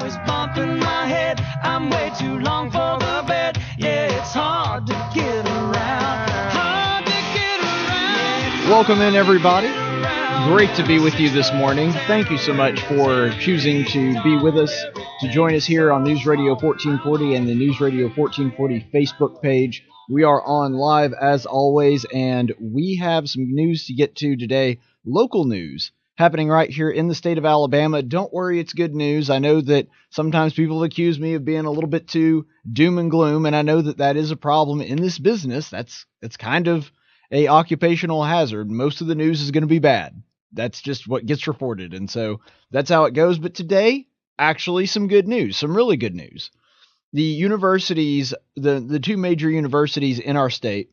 always bumping my head. I'm way too long for the bed. Yeah, it's hard to get around. Hard to get around. Welcome in, everybody. Great to be with you this morning. Thank you so much for choosing to be with us, to join us here on News Radio 1440 and the News Radio 1440 Facebook page. We are on live as always, and we have some news to get to today. Local news happening right here in the state of Alabama. Don't worry, it's good news. I know that sometimes people accuse me of being a little bit too doom and gloom, and I know that that is a problem in this business. That's kind of a occupational hazard. Most of the news is going to be bad. That's just what gets reported, and so that's how it goes. But today, actually, some good news, some really good news. The universities, the two major universities in our state,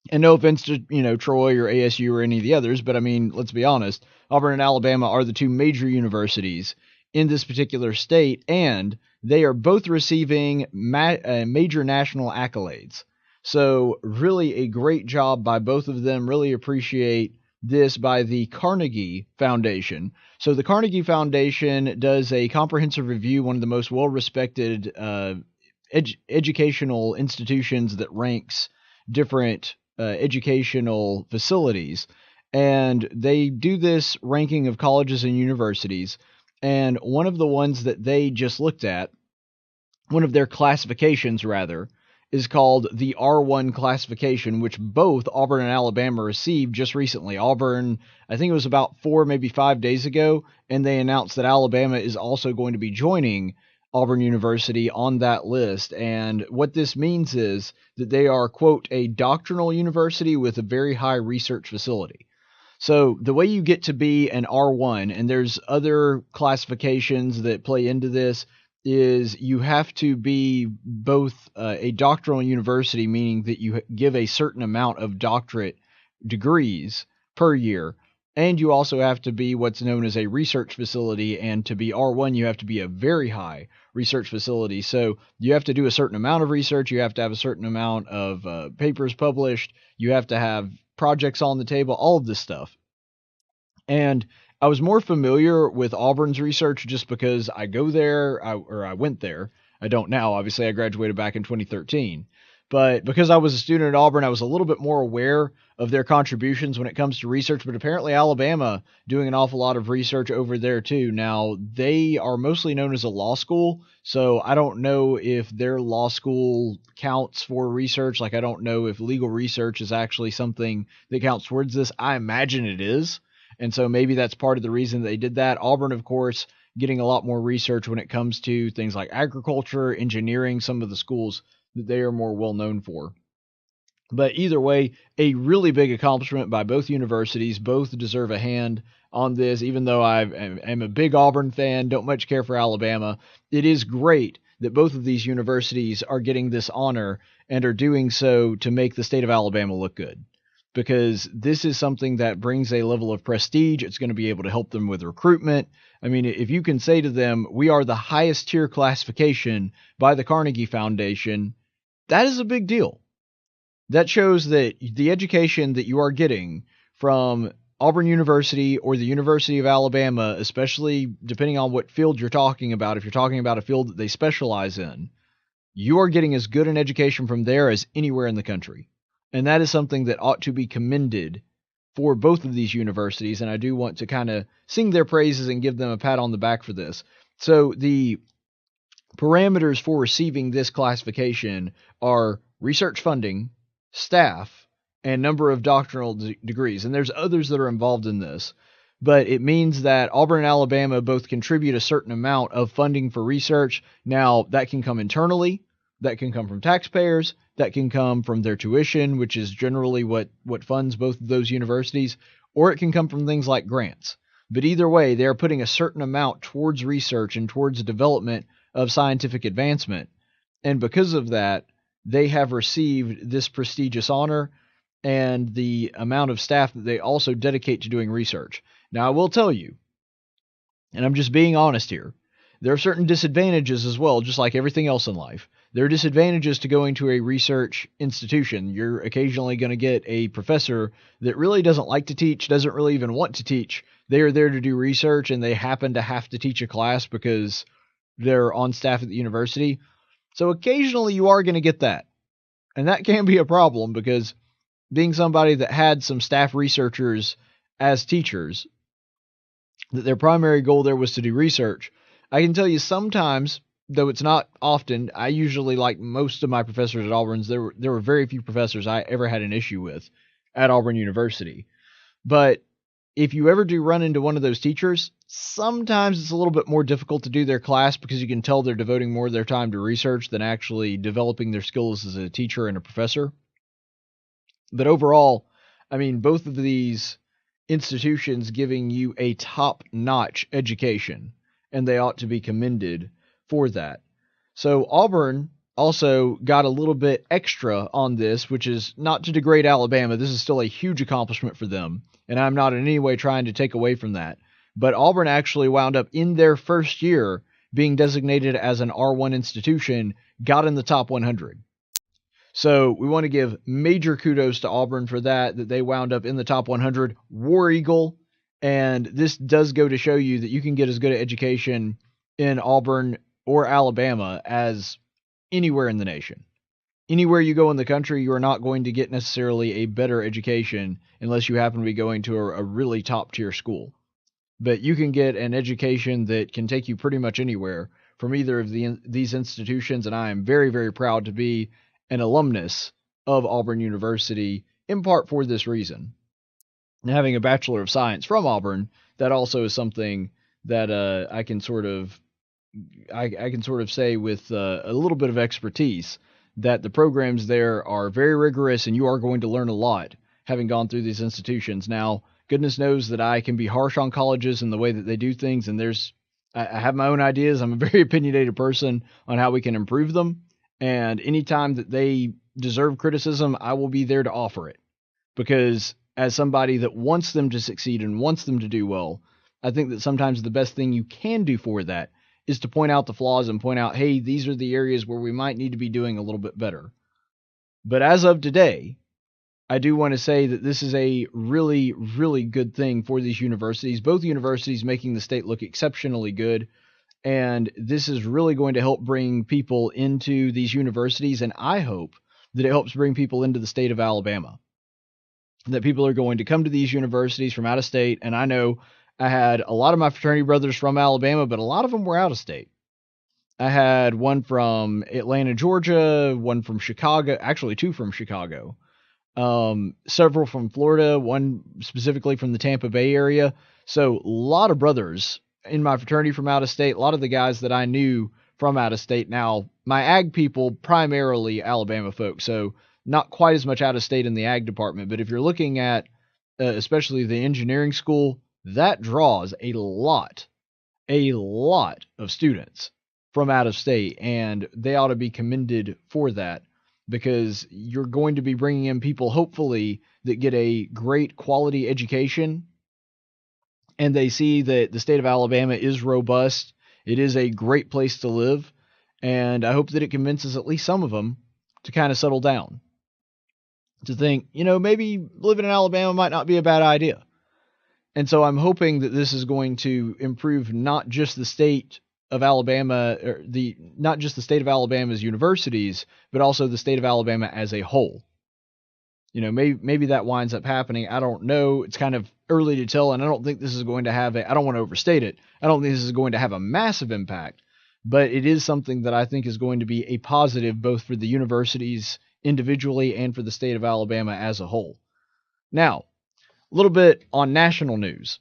and no offense to, Troy or ASU or any of the others, but I mean, let's be honest, Auburn and Alabama are the two major universities in this particular state, and they are both receiving major national accolades. So really a great job by both of them. Really appreciate this by the Carnegie Foundation. So the Carnegie Foundation does a comprehensive review, one of the most well-respected educational institutions that ranks different educational facilities. And they do this ranking of colleges and universities. And one of the ones that they just looked at, one of their classifications rather, is called the R1 classification, which both Auburn and Alabama received just recently. Auburn, I think it was about 4, maybe 5 days ago, and they announced that Alabama is also going to be joining Auburn University on that list. And what this means is that they are, quote, a doctrinal university with a very high research facility. So the way you get to be an R1, and there's other classifications that play into this, is you have to be both a doctoral university, meaning that you give a certain amount of doctorate degrees per year, and you also have to be what's known as a research facility, and to be R1, you have to be a very high research facility. So you have to do a certain amount of research, you have to have a certain amount of papers published, you have to have projects on the table, all of this stuff. And I was more familiar with Auburn's research just because I go there, I went there. I don't now. Obviously, I graduated back in 2013. But because I was a student at Auburn, I was a little bit more aware of their contributions when it comes to research. But apparently Alabama doing an awful lot of research over there too. Now, they are mostly known as a law school, so I don't know if their law school counts for research. Like, I don't know if legal research is actually something that counts towards this. I imagine it is. And so maybe that's part of the reason they did that. Auburn, of course, getting a lot more research when it comes to things like agriculture, engineering, some of the schools that they are more well known for. But either way, a really big accomplishment by both universities. Both deserve a hand on this, even though I am a big Auburn fan, don't much care for Alabama. It is great that both of these universities are getting this honor and are doing so to make the state of Alabama look good. Because this is something that brings a level of prestige. It's going to be able to help them with recruitment. I mean, if you can say to them, we are the highest tier classification by the Carnegie Foundation, that is a big deal. That shows that the education that you are getting from Auburn University or the University of Alabama, especially depending on what field you're talking about, if you're talking about a field that they specialize in, you are getting as good an education from there as anywhere in the country. And that is something that ought to be commended for both of these universities. And I do want to kind of sing their praises and give them a pat on the back for this. So the parameters for receiving this classification are research funding, staff, and number of doctoral degrees. And there's others that are involved in this. But it means that Auburn and Alabama both contribute a certain amount of funding for research. Now, that can come internally. That can come from taxpayers, that can come from their tuition, which is generally what funds both of those universities, or it can come from things like grants. But either way, they are putting a certain amount towards research and towards the development of scientific advancement. And because of that, they have received this prestigious honor and the amount of staff that they also dedicate to doing research. Now, I will tell you, and I'm just being honest here, there are certain disadvantages as well, just like everything else in life. There are disadvantages to going to a research institution. You're occasionally going to get a professor that really doesn't like to teach, doesn't really even want to teach. They are there to do research, and they happen to have to teach a class because they're on staff at the university. So occasionally you are going to get that. And that can be a problem because being somebody that had some staff researchers as teachers, that their primary goal there was to do research, I can tell you sometimes, though it's not often, I usually, like most of my professors at Auburn's, there were very few professors I ever had an issue with at Auburn University. But if you ever do run into one of those teachers, sometimes it's a little bit more difficult to do their class because you can tell they're devoting more of their time to research than actually developing their skills as a teacher and a professor. But overall, I mean, both of these institutions giving you a top-notch education, and they ought to be commended for that. So Auburn also got a little bit extra on this, which is not to degrade Alabama. This is still a huge accomplishment for them, and I'm not in any way trying to take away from that. But Auburn actually wound up in their first year being designated as an R1 institution, got in the top 100. So we want to give major kudos to Auburn for that they wound up in the top 100. War Eagle, and this does go to show you that you can get as good an education in Auburn or Alabama as anywhere in the nation. Anywhere you go in the country, you are not going to get necessarily a better education unless you happen to be going to a really top-tier school. But you can get an education that can take you pretty much anywhere from either of these institutions, and I am very, very proud to be an alumnus of Auburn University, in part for this reason. And having a Bachelor of Science from Auburn, that also is something that I can sort of say with a little bit of expertise that the programs there are very rigorous and you are going to learn a lot having gone through these institutions. Now, goodness knows that I can be harsh on colleges and the way that they do things, and I have my own ideas. I'm a very opinionated person on how we can improve them. And anytime that they deserve criticism, I will be there to offer it. Because as somebody that wants them to succeed and wants them to do well, I think that sometimes the best thing you can do for that is to point out the flaws and point out, hey, these are the areas where we might need to be doing a little bit better. But as of today, I do want to say that this is a really, really good thing for these universities, both universities making the state look exceptionally good. And this is really going to help bring people into these universities, and I hope that it helps bring people into the state of Alabama. That people are going to come to these universities from out of state, and I know I had a lot of my fraternity brothers from Alabama, but a lot of them were out of state. I had one from Atlanta, Georgia, one from Chicago, actually two from Chicago, several from Florida, one specifically from the Tampa Bay area. So a lot of brothers in my fraternity from out of state, a lot of the guys that I knew from out of state. Now, my ag people, primarily Alabama folks, so not quite as much out of state in the ag department. But if you're looking at especially the engineering school, that draws a lot of students from out of state, and they ought to be commended for that because you're going to be bringing in people, hopefully, that get a great quality education. And they see that the state of Alabama is robust. It is a great place to live. And I hope that it convinces at least some of them to kind of settle down. To think, maybe living in Alabama might not be a bad idea. And so I'm hoping that this is going to improve not just the state of Alabama, or not just the state of Alabama's universities, but also the state of Alabama as a whole. Maybe that winds up happening. I don't know. It's kind of early to tell, and I don't think this is going to have I don't want to overstate it. I don't think this is going to have a massive impact, but it is something that I think is going to be a positive both for the universities individually and for the state of Alabama as a whole. Now, a little bit on national news.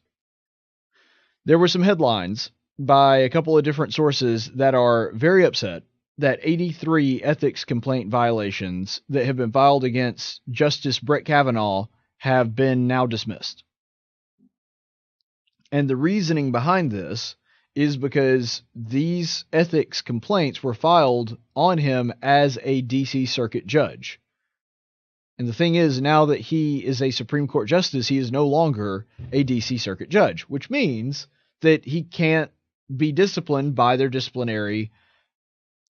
There were some headlines by a couple of different sources that are very upset that 83 ethics complaint violations that have been filed against Justice Brett Kavanaugh have been now dismissed. And the reasoning behind this is because these ethics complaints were filed on him as a D.C. Circuit judge. And the thing is, now that he is a Supreme Court justice, he is no longer a D.C. Circuit judge, which means that he can't be disciplined by their disciplinary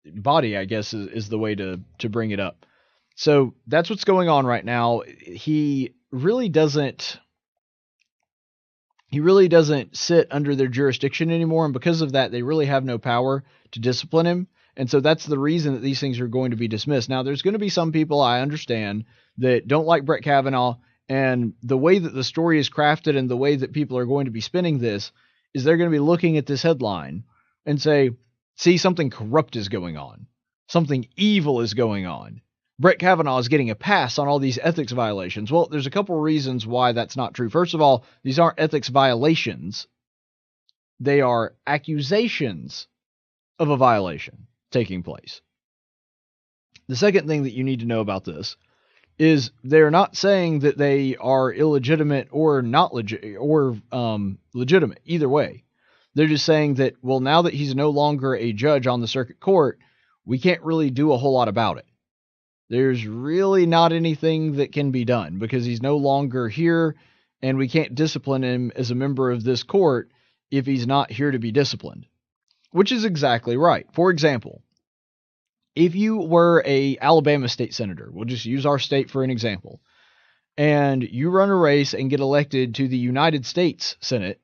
body, I guess is the way to bring it up. So that's what's going on right now. He he really doesn't sit under their jurisdiction anymore, and because of that, they really have no power to discipline him. And so that's the reason that these things are going to be dismissed. Now, there's going to be some people, I understand, that don't like Brett Kavanaugh, and the way that the story is crafted and the way that people are going to be spinning this is they're going to be looking at this headline and say, see, something corrupt is going on. Something evil is going on. Brett Kavanaugh is getting a pass on all these ethics violations. Well, there's a couple reasons why that's not true. First of all, these aren't ethics violations. They are accusations of a violation taking place. The second thing that you need to know about this is they're not saying that they are illegitimate or not legit or legitimate either way. They're just saying that, well, now that he's no longer a judge on the circuit court, we can't really do a whole lot about it. There's really not anything that can be done because he's no longer here, and we can't discipline him as a member of this court if he's not here to be disciplined, which is exactly right. For example, if you were a Alabama state senator, we'll just use our state for an example, and you run a race and get elected to the United States Senate,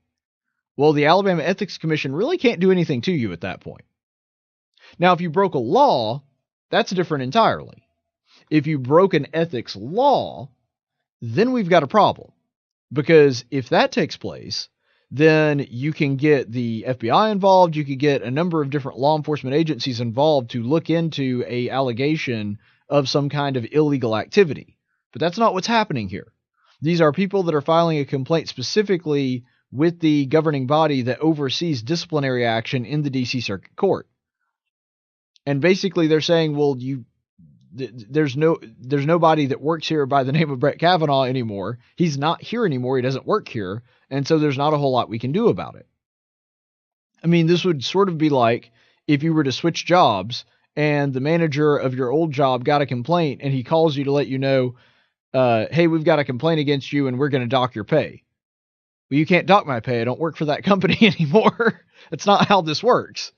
well, the Alabama Ethics Commission really can't do anything to you at that point. Now, if you broke a law, that's different entirely. If you broke an ethics law, then we've got a problem. Because if that takes place, then you can get the FBI involved, you could get a number of different law enforcement agencies involved to look into an allegation of some kind of illegal activity. But that's not what's happening here. These are people that are filing a complaint specifically with the governing body that oversees disciplinary action in the D.C. Circuit Court. And basically they're saying, well, there's nobody that works here by the name of Brett Kavanaugh anymore. He's not here anymore. He doesn't work here. And so there's not a whole lot we can do about it. I mean, this would sort of be like if you were to switch jobs and the manager of your old job got a complaint and he calls you to let you know, hey, we've got a complaint against you and we're going to dock your pay. Well, you can't dock my pay. I don't work for that company anymore. That's not how this works.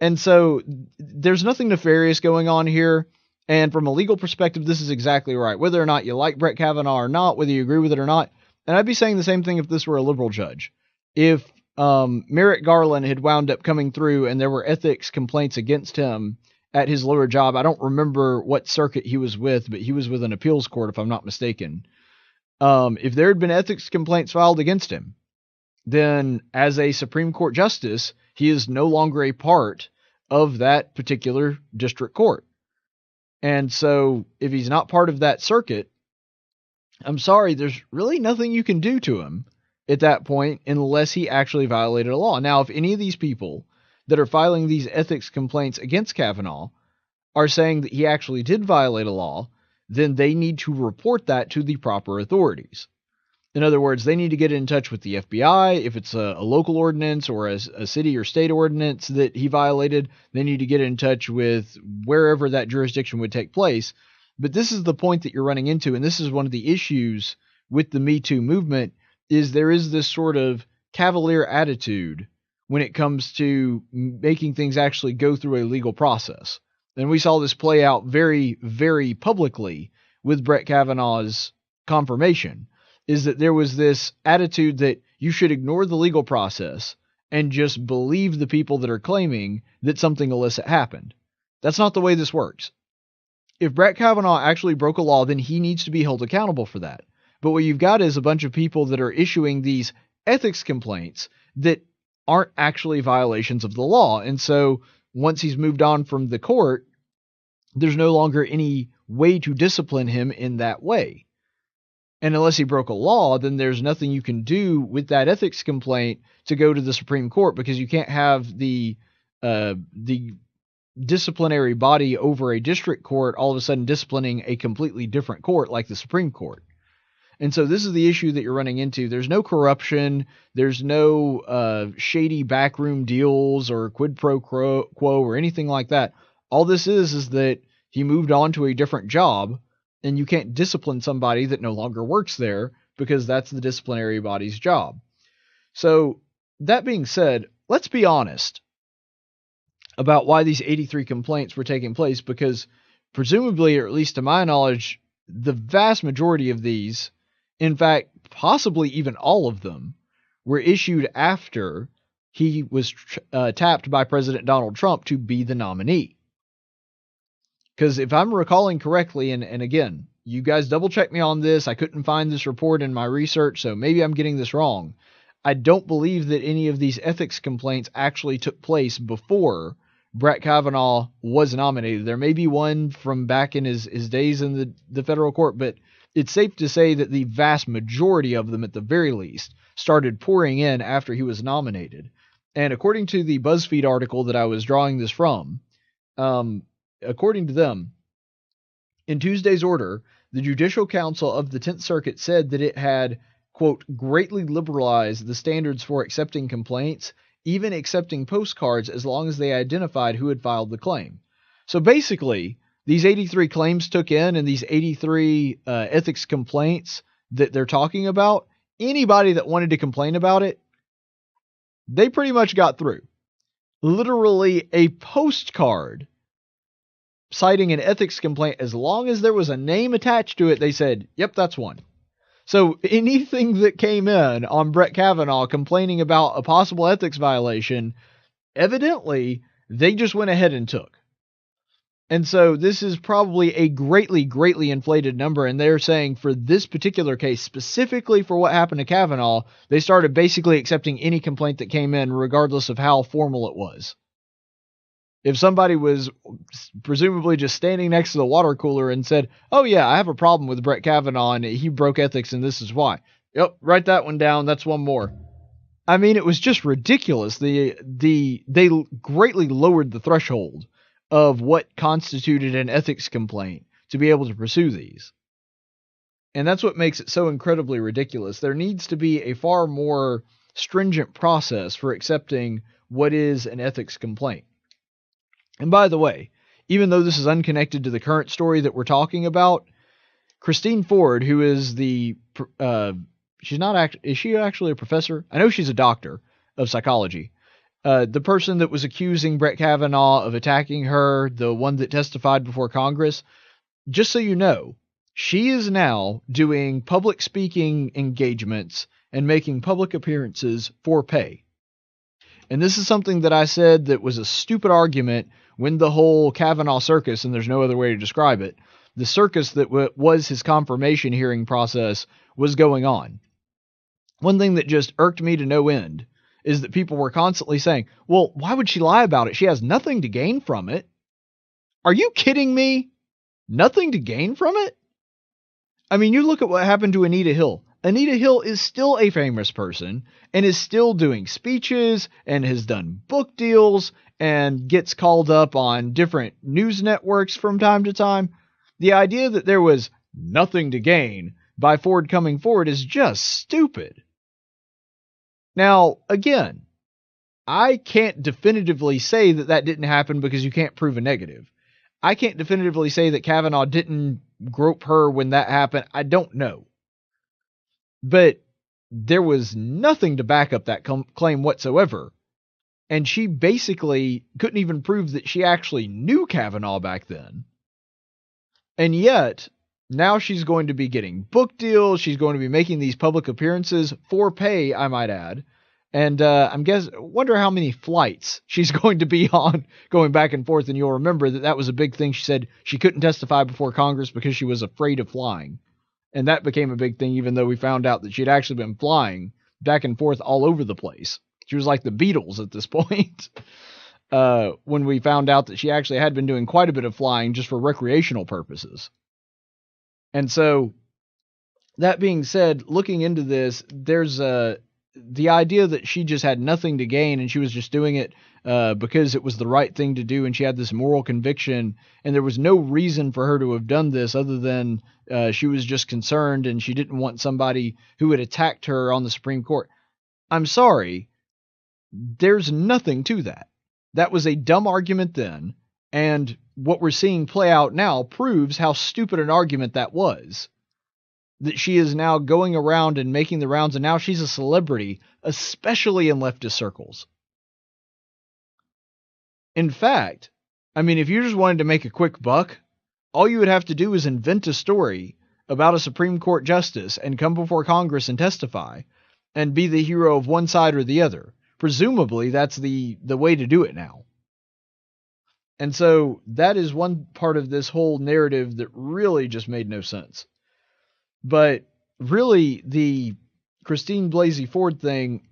And so there's nothing nefarious going on here. And from a legal perspective, this is exactly right. Whether or not you like Brett Kavanaugh or not, whether you agree with it or not, and I'd be saying the same thing if this were a liberal judge. If Merrick Garland had wound up coming through and there were ethics complaints against him at his lower job, I don't remember what circuit he was with, but he was with an appeals court, if I'm not mistaken. If there had been ethics complaints filed against him, then as a Supreme Court justice, he is no longer a part of that particular district court. And so if he's not part of that circuit, I'm sorry, there's really nothing you can do to him at that point unless he actually violated a law. Now, if any of these people that are filing these ethics complaints against Kavanaugh are saying that he actually did violate a law, then they need to report that to the proper authorities. In other words, they need to get in touch with the FBI. If it's a local ordinance or a city or state ordinance that he violated, they need to get in touch with wherever that jurisdiction would take place. But this is the point that you're running into, and this is one of the issues with the Me Too movement, is there is this sort of cavalier attitude when it comes to making things actually go through a legal process. And we saw this play out very, very publicly with Brett Kavanaugh's confirmation, is that there was this attitude that you should ignore the legal process and just believe the people that are claiming that something illicit happened. That's not the way this works. If Brett Kavanaugh actually broke a law, then he needs to be held accountable for that. But what you've got is a bunch of people that are issuing these ethics complaints that aren't actually violations of the law. And so once he's moved on from the court, there's no longer any way to discipline him in that way. And unless he broke a law, then there's nothing you can do with that ethics complaint to go to the Supreme Court, because you can't have the disciplinary body over a district court all of a sudden disciplining a completely different court like the Supreme Court. And so this is the issue that you're running into. There's no corruption. There's no shady backroom deals or quid pro quo or anything like that. All this is that he moved on to a different job, and you can't discipline somebody that no longer works there because that's the disciplinary body's job. So that being said, let's be honest about why these 83 complaints were taking place, because presumably, or at least to my knowledge, the vast majority of these, in fact, possibly even all of them, were issued after he was tapped by President Donald Trump to be the nominee. Because if I'm recalling correctly, and again, you guys double check me on this, I couldn't find this report in my research, so maybe I'm getting this wrong. I don't believe that any of these ethics complaints actually took place before Brett Kavanaugh was nominated. There may be one from back in his days in the federal court, but it's safe to say that the vast majority of them, at the very least, started pouring in after he was nominated. And according to the BuzzFeed article that I was drawing this from, according to them, in Tuesday's order, the Judicial Council of the 10th Circuit said that it had, quote, greatly liberalized the standards for accepting complaints, even accepting postcards, as long as they identified who had filed the claim. So basically, these 83 claims took in, and these 83 ethics complaints that they're talking about, anybody that wanted to complain about it, they pretty much got through. Literally a postcard citing an ethics complaint, as long as there was a name attached to it, they said, yep, that's one. So anything that came in on Brett Kavanaugh complaining about a possible ethics violation, evidently they just went ahead and took. And so this is probably a greatly, greatly inflated number. And they're saying for this particular case, specifically for what happened to Kavanaugh, they started basically accepting any complaint that came in, regardless of how formal it was. If somebody was presumably just standing next to the water cooler and said, oh yeah, I have a problem with Brett Kavanaugh and he broke ethics and this is why. Yep, write that one down. That's one more. I mean, it was just ridiculous. They greatly lowered the threshold of what constituted an ethics complaint to be able to pursue these. And that's what makes it so incredibly ridiculous. There needs to be a far more stringent process for accepting what is an ethics complaint. And by the way, even though this is unconnected to the current story that we're talking about, Christine Ford, who is is she actually a professor? I know she's a doctor of psychology. The person that was accusing Brett Kavanaugh of attacking her, the one that testified before Congress, just so you know, she is now doing public speaking engagements and making public appearances for pay. And this is something that I said that was a stupid argument when the whole Kavanaugh circus, and there's no other way to describe it, the circus that was his confirmation hearing process was going on. One thing that just irked me to no end is that people were constantly saying, well, why would she lie about it? She has nothing to gain from it. Are you kidding me? Nothing to gain from it? I mean, you look at what happened to Anita Hill. Anita Hill is still a famous person and is still doing speeches and has done book deals and gets called up on different news networks from time to time. The idea that there was nothing to gain by Ford coming forward is just stupid. Now, again, I can't definitively say that that didn't happen because you can't prove a negative. I can't definitively say that Kavanaugh didn't grope her when that happened. I don't know. But there was nothing to back up that claim whatsoever. And she basically couldn't even prove that she actually knew Kavanaugh back then. And yet, now she's going to be getting book deals. She's going to be making these public appearances for pay, I might add. And wonder how many flights she's going to be on going back and forth. And you'll remember that was a big thing. She said she couldn't testify before Congress because she was afraid of flying. And that became a big thing, even though we found out that she'd actually been flying back and forth all over the place. She was like the Beatles at this point. When we found out that she actually had been doing quite a bit of flying just for recreational purposes. And so, that being said, looking into this, there's the idea that she just had nothing to gain and she was just doing it because it was the right thing to do and she had this moral conviction and there was no reason for her to have done this other than she was just concerned and she didn't want somebody who had attacked her on the Supreme Court. I'm sorry, there's nothing to that. That was a dumb argument then, and what we're seeing play out now proves how stupid an argument that was. That she is now going around and making the rounds, and now she's a celebrity, especially in leftist circles. In fact, I mean, if you just wanted to make a quick buck, all you would have to do is invent a story about a Supreme Court justice and come before Congress and testify, and be the hero of one side or the other. Presumably, that's the way to do it now. And so that is one part of this whole narrative that really just made no sense. But really, the Christine Blasey Ford thing,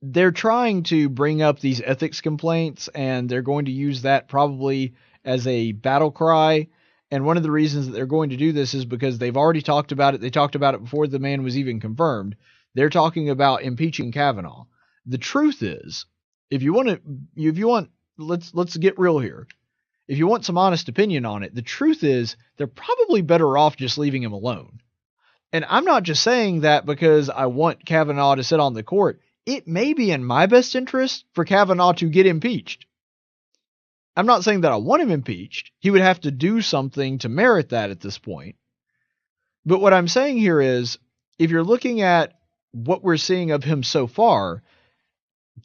they're trying to bring up these ethics complaints, and they're going to use that probably as a battle cry. And one of the reasons that they're going to do this is because they've already talked about it. They talked about it before the man was even confirmed. They're talking about impeaching Kavanaugh. The truth is, if you want, let's get real here. If you want some honest opinion on it, the truth is they're probably better off just leaving him alone. And I'm not just saying that because I want Kavanaugh to sit on the court. It may be in my best interest for Kavanaugh to get impeached. I'm not saying that I want him impeached. He would have to do something to merit that at this point. But what I'm saying here is, if you're looking at what we're seeing of him so far,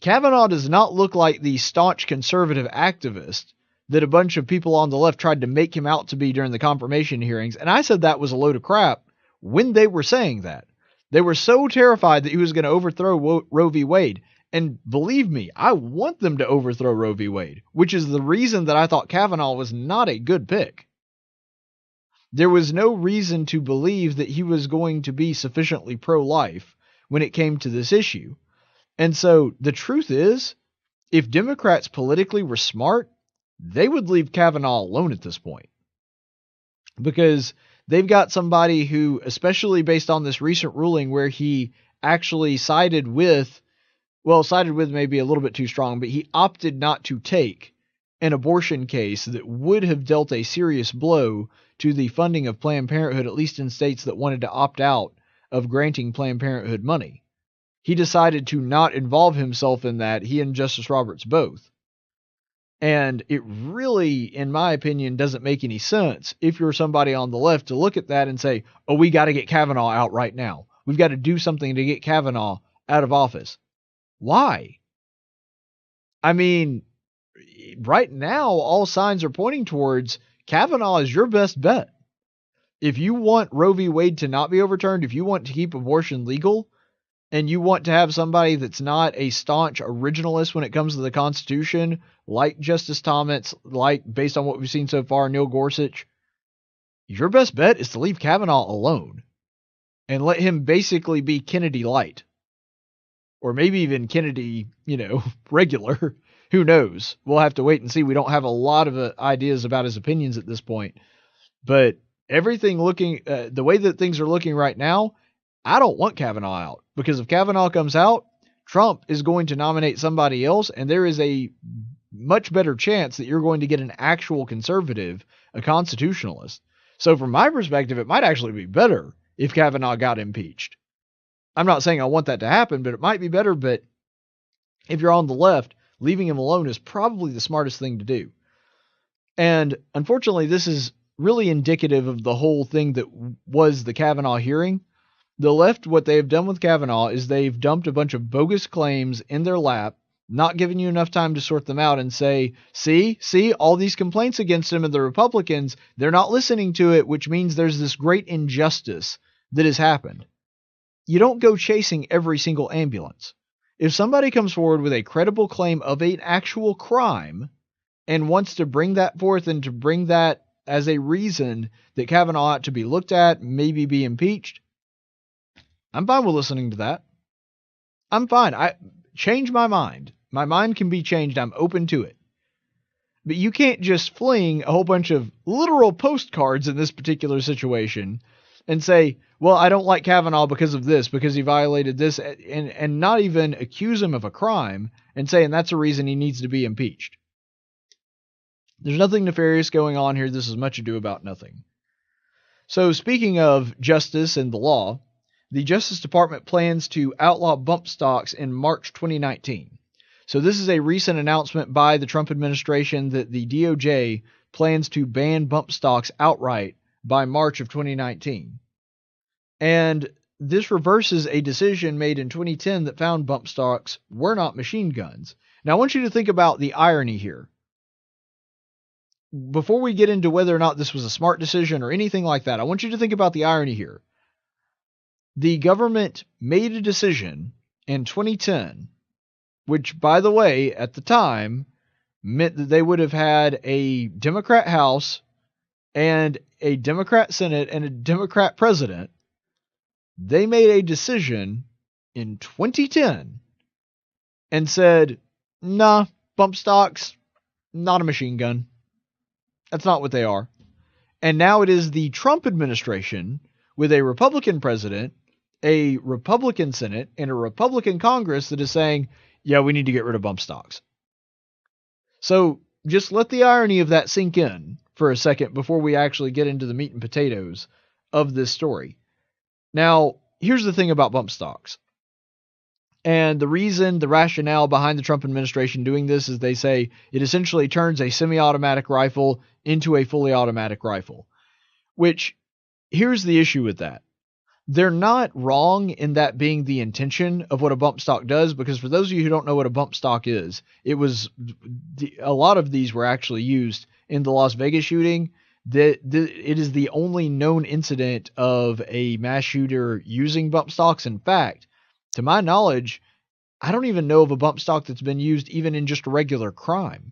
Kavanaugh does not look like the staunch conservative activist that a bunch of people on the left tried to make him out to be during the confirmation hearings. And I said that was a load of crap when they were saying that. They were so terrified that he was going to overthrow Roe v. Wade. And believe me, I want them to overthrow Roe v. Wade, which is the reason that I thought Kavanaugh was not a good pick. There was no reason to believe that he was going to be sufficiently pro-life when it came to this issue. And so the truth is, if Democrats politically were smart, they would leave Kavanaugh alone at this point. Because they've got somebody who, especially based on this recent ruling where he actually sided with may be a little bit too strong, but he opted not to take an abortion case that would have dealt a serious blow to the funding of Planned Parenthood, at least in states that wanted to opt out of granting Planned Parenthood money. He decided to not involve himself in that, he and Justice Roberts both. And it really, in my opinion, doesn't make any sense if you're somebody on the left to look at that and say, oh, we got to get Kavanaugh out right now. We've got to do something to get Kavanaugh out of office. Why? I mean, right now, all signs are pointing towards Kavanaugh is your best bet. If you want Roe v. Wade to not be overturned, if you want to keep abortion legal, and you want to have somebody that's not a staunch originalist when it comes to the Constitution, like Justice Thomas, like, based on what we've seen so far, Neil Gorsuch, your best bet is to leave Kavanaugh alone and let him basically be Kennedy light. Or maybe even Kennedy, regular. Who knows? We'll have to wait and see. We don't have a lot of ideas about his opinions at this point. But everything looking, the way that things are looking right now, I don't want Kavanaugh out. Because if Kavanaugh comes out, Trump is going to nominate somebody else, and there is a much better chance that you're going to get an actual conservative, a constitutionalist. So from my perspective, it might actually be better if Kavanaugh got impeached. I'm not saying I want that to happen, but it might be better. But if you're on the left, leaving him alone is probably the smartest thing to do. And unfortunately, this is really indicative of the whole thing that was the Kavanaugh hearing. The left, what they've done with Kavanaugh is they've dumped a bunch of bogus claims in their lap, not giving you enough time to sort them out and say, see, all these complaints against him and the Republicans, they're not listening to it, which means there's this great injustice that has happened. You don't go chasing every single ambulance. If somebody comes forward with a credible claim of an actual crime and wants to bring that forth and to bring that as a reason that Kavanaugh ought to be looked at, maybe be impeached, I'm fine with listening to that. I'm fine. I change my mind. My mind can be changed. I'm open to it. But you can't just fling a whole bunch of literal postcards in this particular situation and say, well, I don't like Kavanaugh because of this, because he violated this, and not even accuse him of a crime and say, and that's a reason he needs to be impeached. There's nothing nefarious going on here. This is much ado about nothing. So speaking of justice and the law, the Justice Department plans to outlaw bump stocks in March 2019. So this is a recent announcement by the Trump administration that the DOJ plans to ban bump stocks outright by March of 2019. And this reverses a decision made in 2010 that found bump stocks were not machine guns. Now I want you to think about the irony here. Before we get into whether or not this was a smart decision or anything like that, I want you to think about the irony here. the government made a decision in 2010, which, by the way, at the time, meant that they would have had a Democrat House and a Democrat Senate and a Democrat president. They made a decision in 2010 and said, nah, bump stocks, not a machine gun. That's not what they are. And now it is the Trump administration with a Republican president, a Republican Senate, and a Republican Congress that is saying, yeah, we need to get rid of bump stocks. So just let the irony of that sink in for a second before we actually get into the meat and potatoes of this story. Now, here's the thing about bump stocks. And the rationale behind the Trump administration doing this is they say it essentially turns a semi-automatic rifle into a fully automatic rifle. Which, here's the issue with that. They're not wrong in that being the intention of what a bump stock does, because for those of you who don't know what a bump stock is, a lot of these were actually used in the Las Vegas shooting. It is the only known incident of a mass shooter using bump stocks. In fact, to my knowledge, I don't even know of a bump stock that's been used even in just a regular crime.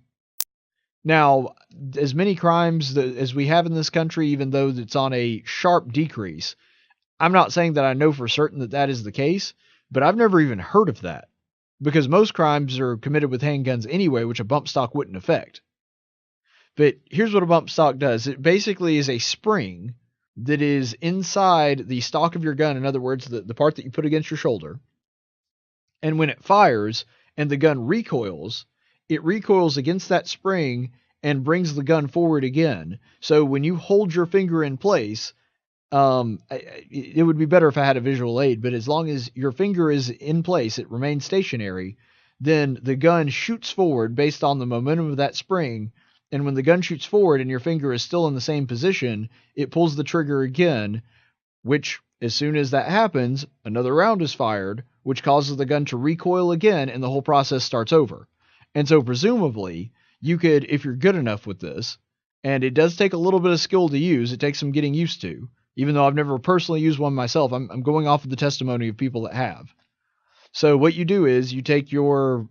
Now, as many crimes as we have in this country, even though it's on a sharp decrease, I'm not saying that I know for certain that that is the case, but I've never even heard of that, because most crimes are committed with handguns anyway, which a bump stock wouldn't affect. But here's what a bump stock does. It basically is a spring that is inside the stock of your gun. In other words, the part that you put against your shoulder. And when it fires and the gun recoils, it recoils against that spring and brings the gun forward again. So when you hold your finger in place, it would be better if I had a visual aid, but as long as your finger is in place, it remains stationary, then the gun shoots forward based on the momentum of that spring. And when the gun shoots forward and your finger is still in the same position, it pulls the trigger again, which as soon as that happens, another round is fired, which causes the gun to recoil again, and the whole process starts over. And so presumably, you could, if you're good enough with this, and it does take a little bit of skill to use, it takes some getting used to, even though I've never personally used one myself. I'm going off of the testimony of people that have. So what you do is you take your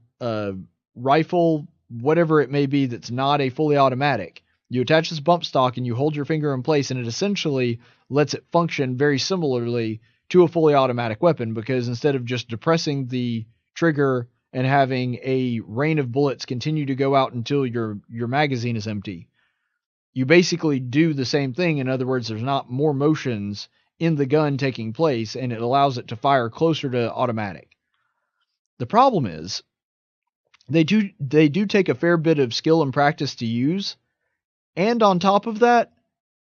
rifle, whatever it may be that's not a fully automatic, you attach this bump stock and you hold your finger in place, and it essentially lets it function very similarly to a fully automatic weapon, because instead of just depressing the trigger and having a rain of bullets continue to go out until your magazine is empty, you basically do the same thing. In other words, there's not more motions in the gun taking place, and it allows it to fire closer to automatic. The problem is they do take a fair bit of skill and practice to use, and on top of that,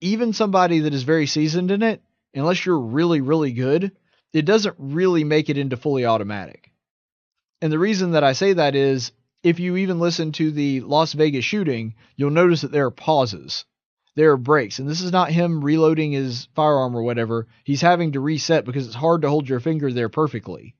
even somebody that is very seasoned in it, unless you're really, really good, it doesn't really make it into fully automatic. And the reason that I say that is, if you even listen to the Las Vegas shooting, you'll notice that there are pauses. There are breaks. And this is not him reloading his firearm or whatever. He's having to reset because it's hard to hold your finger there perfectly.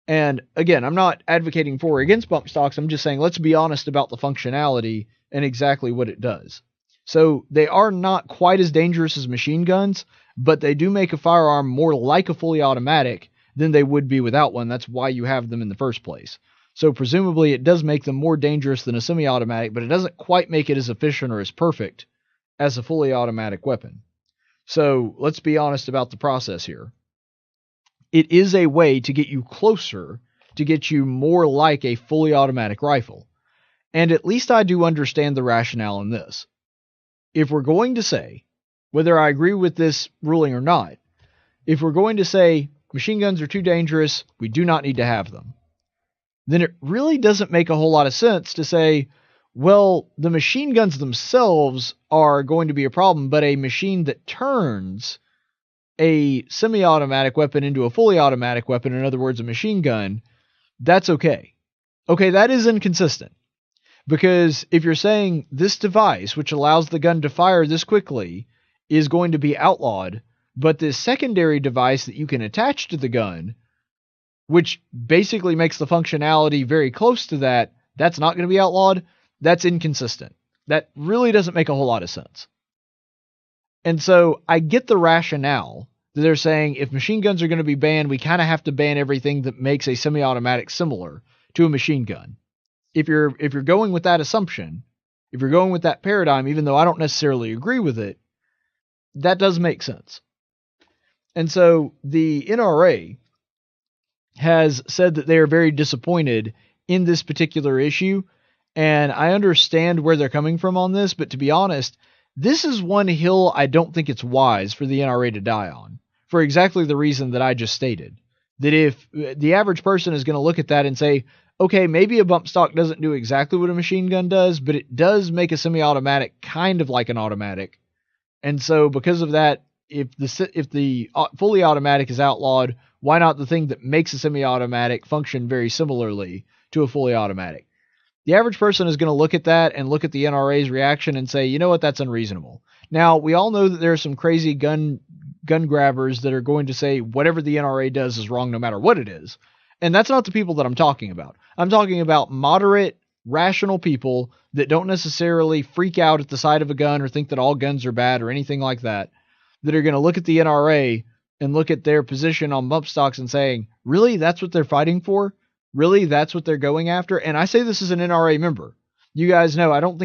And again, I'm not advocating for or against bump stocks. I'm just saying, let's be honest about the functionality and exactly what it does. So they are not quite as dangerous as machine guns, but they do make a firearm more like a fully automatic than they would be without one. That's why you have them in the first place. So presumably it does make them more dangerous than a semi-automatic, but it doesn't quite make it as efficient or as perfect as a fully automatic weapon. So let's be honest about the process here. It is a way to get you closer, to get you more like a fully automatic rifle. And at least I do understand the rationale in this. If we're going to say, whether I agree with this ruling or not, if we're going to say machine guns are too dangerous, we do not need to have them, then it really doesn't make a whole lot of sense to say, well, the machine guns themselves are going to be a problem, but a machine that turns a semi-automatic weapon into a fully automatic weapon, in other words, a machine gun, that's okay. Okay, that is inconsistent. Because if you're saying this device, which allows the gun to fire this quickly, is going to be outlawed, but this secondary device that you can attach to the gun, which basically makes the functionality very close to that, that's not going to be outlawed, that's inconsistent. That really doesn't make a whole lot of sense. And so I get the rationale They're saying if machine guns are going to be banned, we kind of have to ban everything that makes a semi-automatic similar to a machine gun. If you're going with that assumption, if you're going with that paradigm, even though I don't necessarily agree with it, that does make sense. And so the NRA has said that they are very disappointed in this particular issue, and I understand where they're coming from on this, but to be honest, this is one hill I don't think it's wise for the NRA to die on, for exactly the reason that I just stated. That if the average person is going to look at that and say, okay, maybe a bump stock doesn't do exactly what a machine gun does, but it does make a semi-automatic kind of like an automatic. And so because of that, if the fully automatic is outlawed, why not the thing that makes a semi-automatic function very similarly to a fully automatic? The average person is going to look at that and look at the NRA's reaction and say, you know what, that's unreasonable. Now, we all know that there are some crazy gun grabbers that are going to say whatever the NRA does is wrong no matter what it is. And that's not the people that I'm talking about. I'm talking about moderate, rational people that don't necessarily freak out at the sight of a gun or think that all guns are bad or anything like that, that are going to look at the NRA and look at their position on bump stocks and saying, really, that's what they're fighting for? Really, that's what they're going after? And I say this as an NRA member. You guys know, I think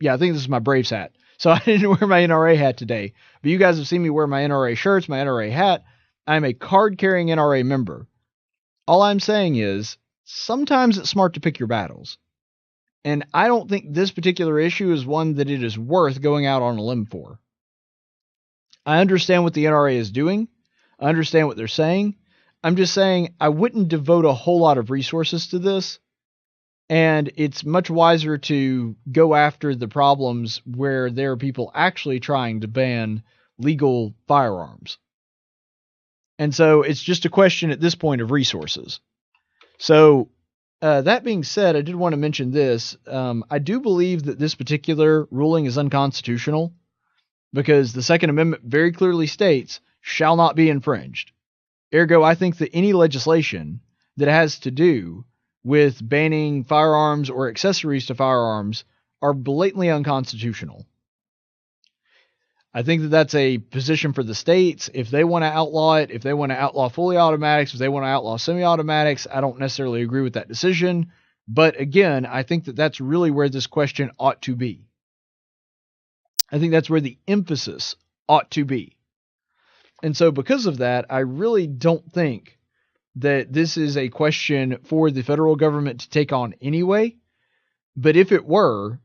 this is my Braves hat. So I didn't wear my NRA hat today. But you guys have seen me wear my NRA shirts, my NRA hat. I'm a card-carrying NRA member. All I'm saying is, sometimes it's smart to pick your battles. And I don't think this particular issue is one that it is worth going out on a limb for. I understand what the NRA is doing. I understand what they're saying. I'm just saying I wouldn't devote a whole lot of resources to this. And it's much wiser to go after the problems where there are people actually trying to ban legal firearms. And so it's just a question at this point of resources. So that being said, I did want to mention this. I do believe that this particular ruling is unconstitutional because the Second Amendment very clearly states shall not be infringed. Ergo, I think that any legislation that has to do with banning firearms or accessories to firearms are blatantly unconstitutional. I think that that's a position for the states. If they want to outlaw it, if they want to outlaw fully automatics, if they want to outlaw semi-automatics, I don't necessarily agree with that decision. But again, I think that that's really where this question ought to be. I think that's where the emphasis ought to be. And so because of that, I really don't think that this is a question for the federal government to take on anyway. But if it were,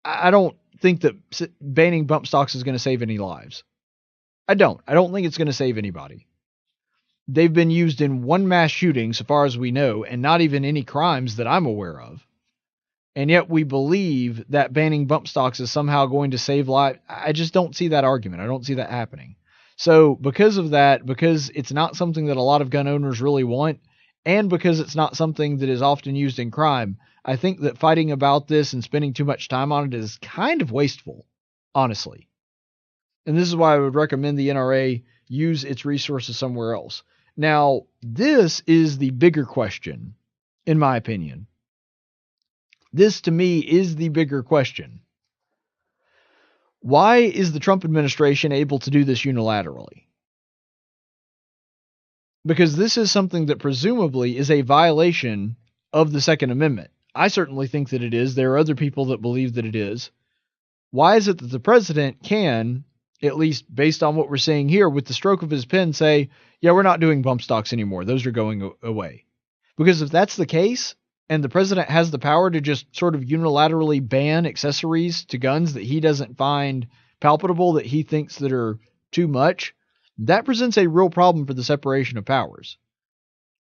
I don't think that banning bump stocks is going to save any lives. I don't think it's going to save anybody. They've been used in one mass shooting, so far as we know, and not even any crimes that I'm aware of. And yet we believe that banning bump stocks is somehow going to save lives. I just don't see that argument. I don't see that happening. So because of that, because it's not something that a lot of gun owners really want, and because it's not something that is often used in crime, I think that fighting about this and spending too much time on it is kind of wasteful, honestly. And this is why I would recommend the NRA use its resources somewhere else. Now, this is the bigger question, in my opinion. This, to me, is the bigger question. Why is the Trump administration able to do this unilaterally? Because this is something that presumably is a violation of the Second Amendment. I certainly think that it is. There are other people that believe that it is. Why is it that the president can, at least based on what we're seeing here, with the stroke of his pen say, yeah, we're not doing bump stocks anymore. Those are going away. Because if that's the case, and the president has the power to just sort of unilaterally ban accessories to guns that he doesn't find palpable, that he thinks that are too much, that presents a real problem for the separation of powers.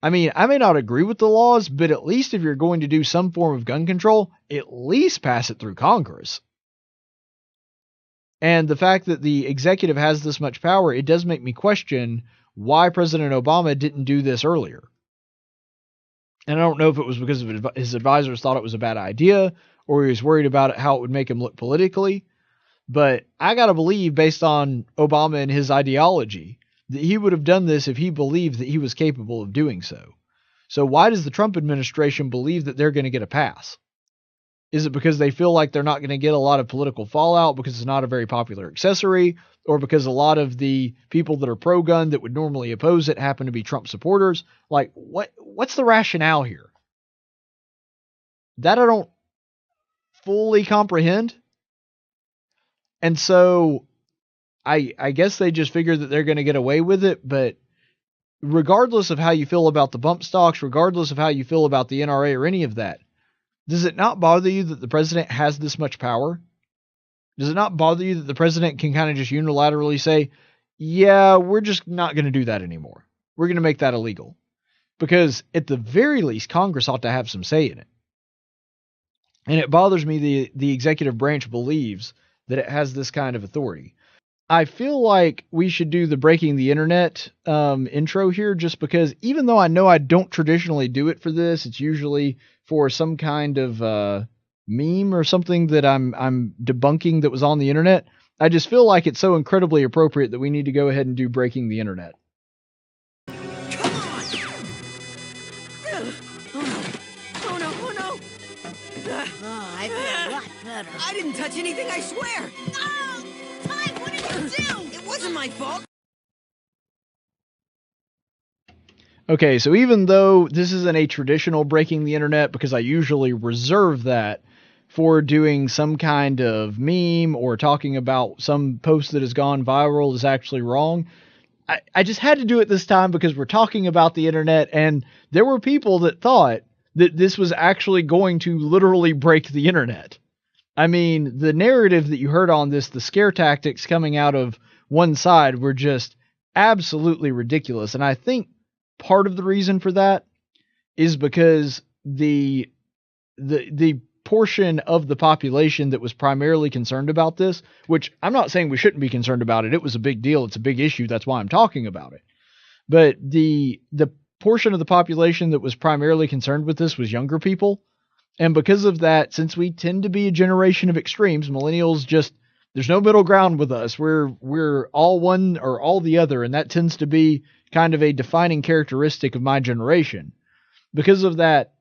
I mean, I may not agree with the laws, but at least if you're going to do some form of gun control, at least pass it through Congress. And the fact that the executive has this much power, it does make me question why President Obama didn't do this earlier. And I don't know if it was because of his advisors thought it was a bad idea, or he was worried about it, how it would make him look politically. But I got to believe, based on Obama and his ideology, that he would have done this if he believed that he was capable of doing so. So why does the Trump administration believe that they're going to get a pass? Is it because they feel like they're not going to get a lot of political fallout because it's not a very popular accessory, or because a lot of the people that are pro-gun that would normally oppose it happen to be Trump supporters? Like, what's the rationale here? That I don't fully comprehend. And so I guess they just figure that they're going to get away with it. But regardless of how you feel about the bump stocks, regardless of how you feel about the NRA or any of that, does it not bother you that the president has this much power? Does it not bother you that the president can kind of just unilaterally say, yeah, we're just not going to do that anymore. We're going to make that illegal? Because at the very least, Congress ought to have some say in it. And it bothers me the executive branch believes that it has this kind of authority. I feel like we should do the Breaking the Internet intro here, just because even though I know I don't traditionally do it for this, it's usually for some kind of meme or something that I'm debunking that was on the internet. I just feel like it's so incredibly appropriate that we need to go ahead and do Breaking the Internet. Come on! Oh no, oh no! Oh, I feel a lot better. I didn't touch anything, I swear! Oh, Ty, what did you do? It wasn't my fault! Okay, so even though this isn't a traditional Breaking the Internet, because I usually reserve that for doing some kind of meme or talking about some post that has gone viral is actually wrong, I just had to do it this time because we're talking about the internet, and there were people that thought that this was actually going to literally break the internet. I mean, the narrative that you heard on this, the scare tactics coming out of one side were just absolutely ridiculous. And I think part of the reason for that is because the portion of the population that was primarily concerned about this, which I'm not saying we shouldn't be concerned about it. It was a big deal. It's a big issue. That's why I'm talking about it. But the portion of the population that was primarily concerned with this was younger people. And because of that, since we tend to be a generation of extremes, millennials just, there's no middle ground with us. We're all one or all the other. And that tends to be kind of a defining characteristic of my generation. Because of that,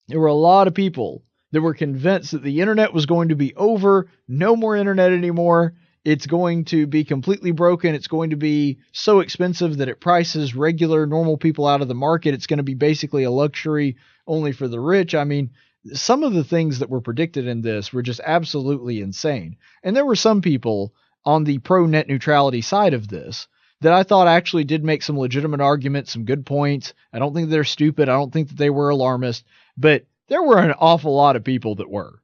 there were a lot of people that were convinced that the internet was going to be over, no more internet anymore. It's going to be completely broken. It's going to be so expensive that it prices regular, normal people out of the market. It's going to be basically a luxury only for the rich. I mean, some of the things that were predicted in this were just absolutely insane. And there were some people on the pro net neutrality side of this that I thought actually did make some legitimate arguments, some good points. I don't think they're stupid. I don't think that they were alarmist, but there were an awful lot of people that were.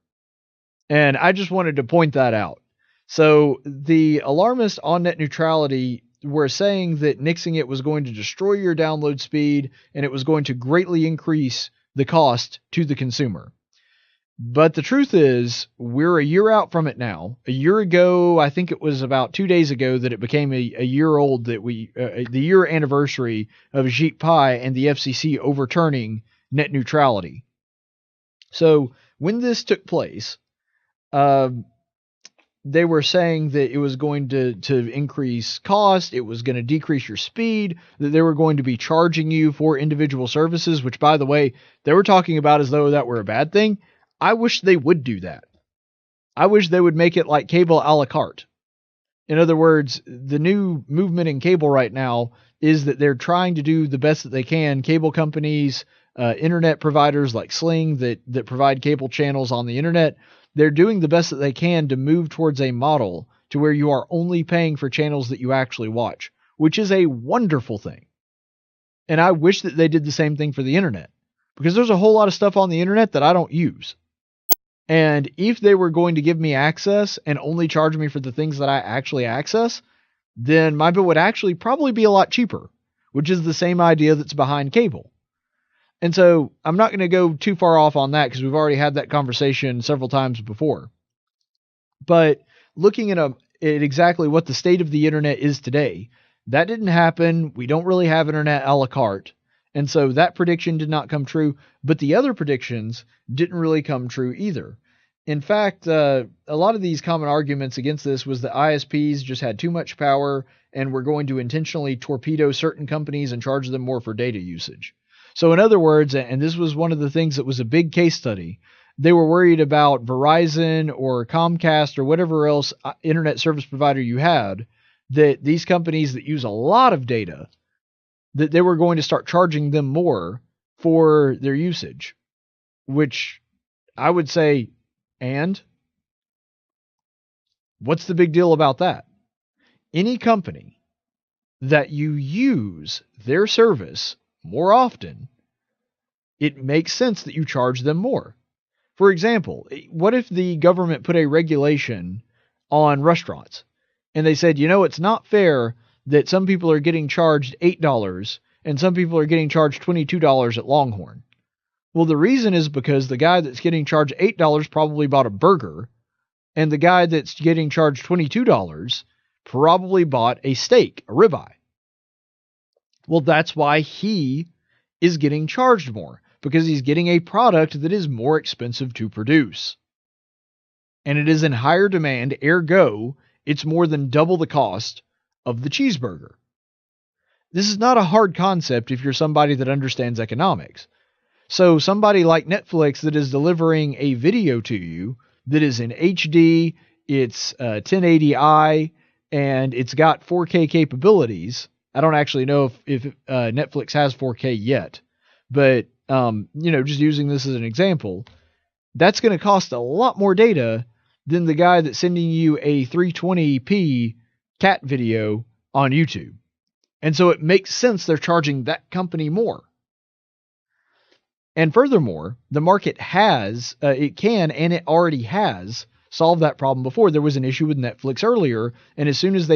And I just wanted to point that out. So the alarmists on net neutrality were saying that nixing it was going to destroy your download speed and it was going to greatly increase the cost to the consumer. But the truth is, we're a year out from it now. A year ago, I think it was about 2 days ago that it became a year old, that the year anniversary of Ajit Pai and the FCC overturning net neutrality. So when this took place, they were saying that it was going to increase cost, it was going to decrease your speed, that they were going to be charging you for individual services, which, by the way, they were talking about as though that were a bad thing. I wish they would do that. I wish they would make it like cable a la carte. In other words, the new movement in cable right now is that they're trying to do the best that they can. Cable companies, internet providers like Sling that provide cable channels on the internet, they're doing the best that they can to move towards a model to where you are only paying for channels that you actually watch, which is a wonderful thing. And I wish that they did the same thing for the internet, because there's a whole lot of stuff on the internet that I don't use. And if they were going to give me access and only charge me for the things that I actually access, then my bill would actually probably be a lot cheaper, which is the same idea that's behind cable. And so I'm not going to go too far off on that because we've already had that conversation several times before. But looking at exactly what the state of the internet is today, that didn't happen. We don't really have internet a la carte. And so that prediction did not come true, but the other predictions didn't really come true either. In fact, a lot of these common arguments against this was that ISPs just had too much power and were going to intentionally torpedo certain companies and charge them more for data usage. So in other words, and this was one of the things that was a big case study, they were worried about Verizon or Comcast or whatever else internet service provider you had, that these companies that use a lot of data, that they were going to start charging them more for their usage, which I would say, and what's the big deal about that? Any company that you use their service more often, it makes sense that you charge them more. For example, what if the government put a regulation on restaurants and they said, it's not fair that some people are getting charged $8 and some people are getting charged $22 at Longhorn? Well, the reason is because the guy that's getting charged $8 probably bought a burger, and the guy that's getting charged $22 probably bought a steak, a ribeye. Well, that's why he is getting charged more, because he's getting a product that is more expensive to produce. And it is in higher demand, ergo, it's more than double the cost of the cheeseburger. This is not a hard concept if you're somebody that understands economics. So somebody like Netflix that is delivering a video to you that is in HD, it's 1080i, and it's got 4K capabilities. I don't actually know if Netflix has 4K yet, but just using this as an example, that's going to cost a lot more data than the guy that's sending you a 320p cat video on YouTube. And so it makes sense they're charging that company more. And furthermore, the market has, it can, and it already has solved that problem before. There was an issue with Netflix earlier, and as soon as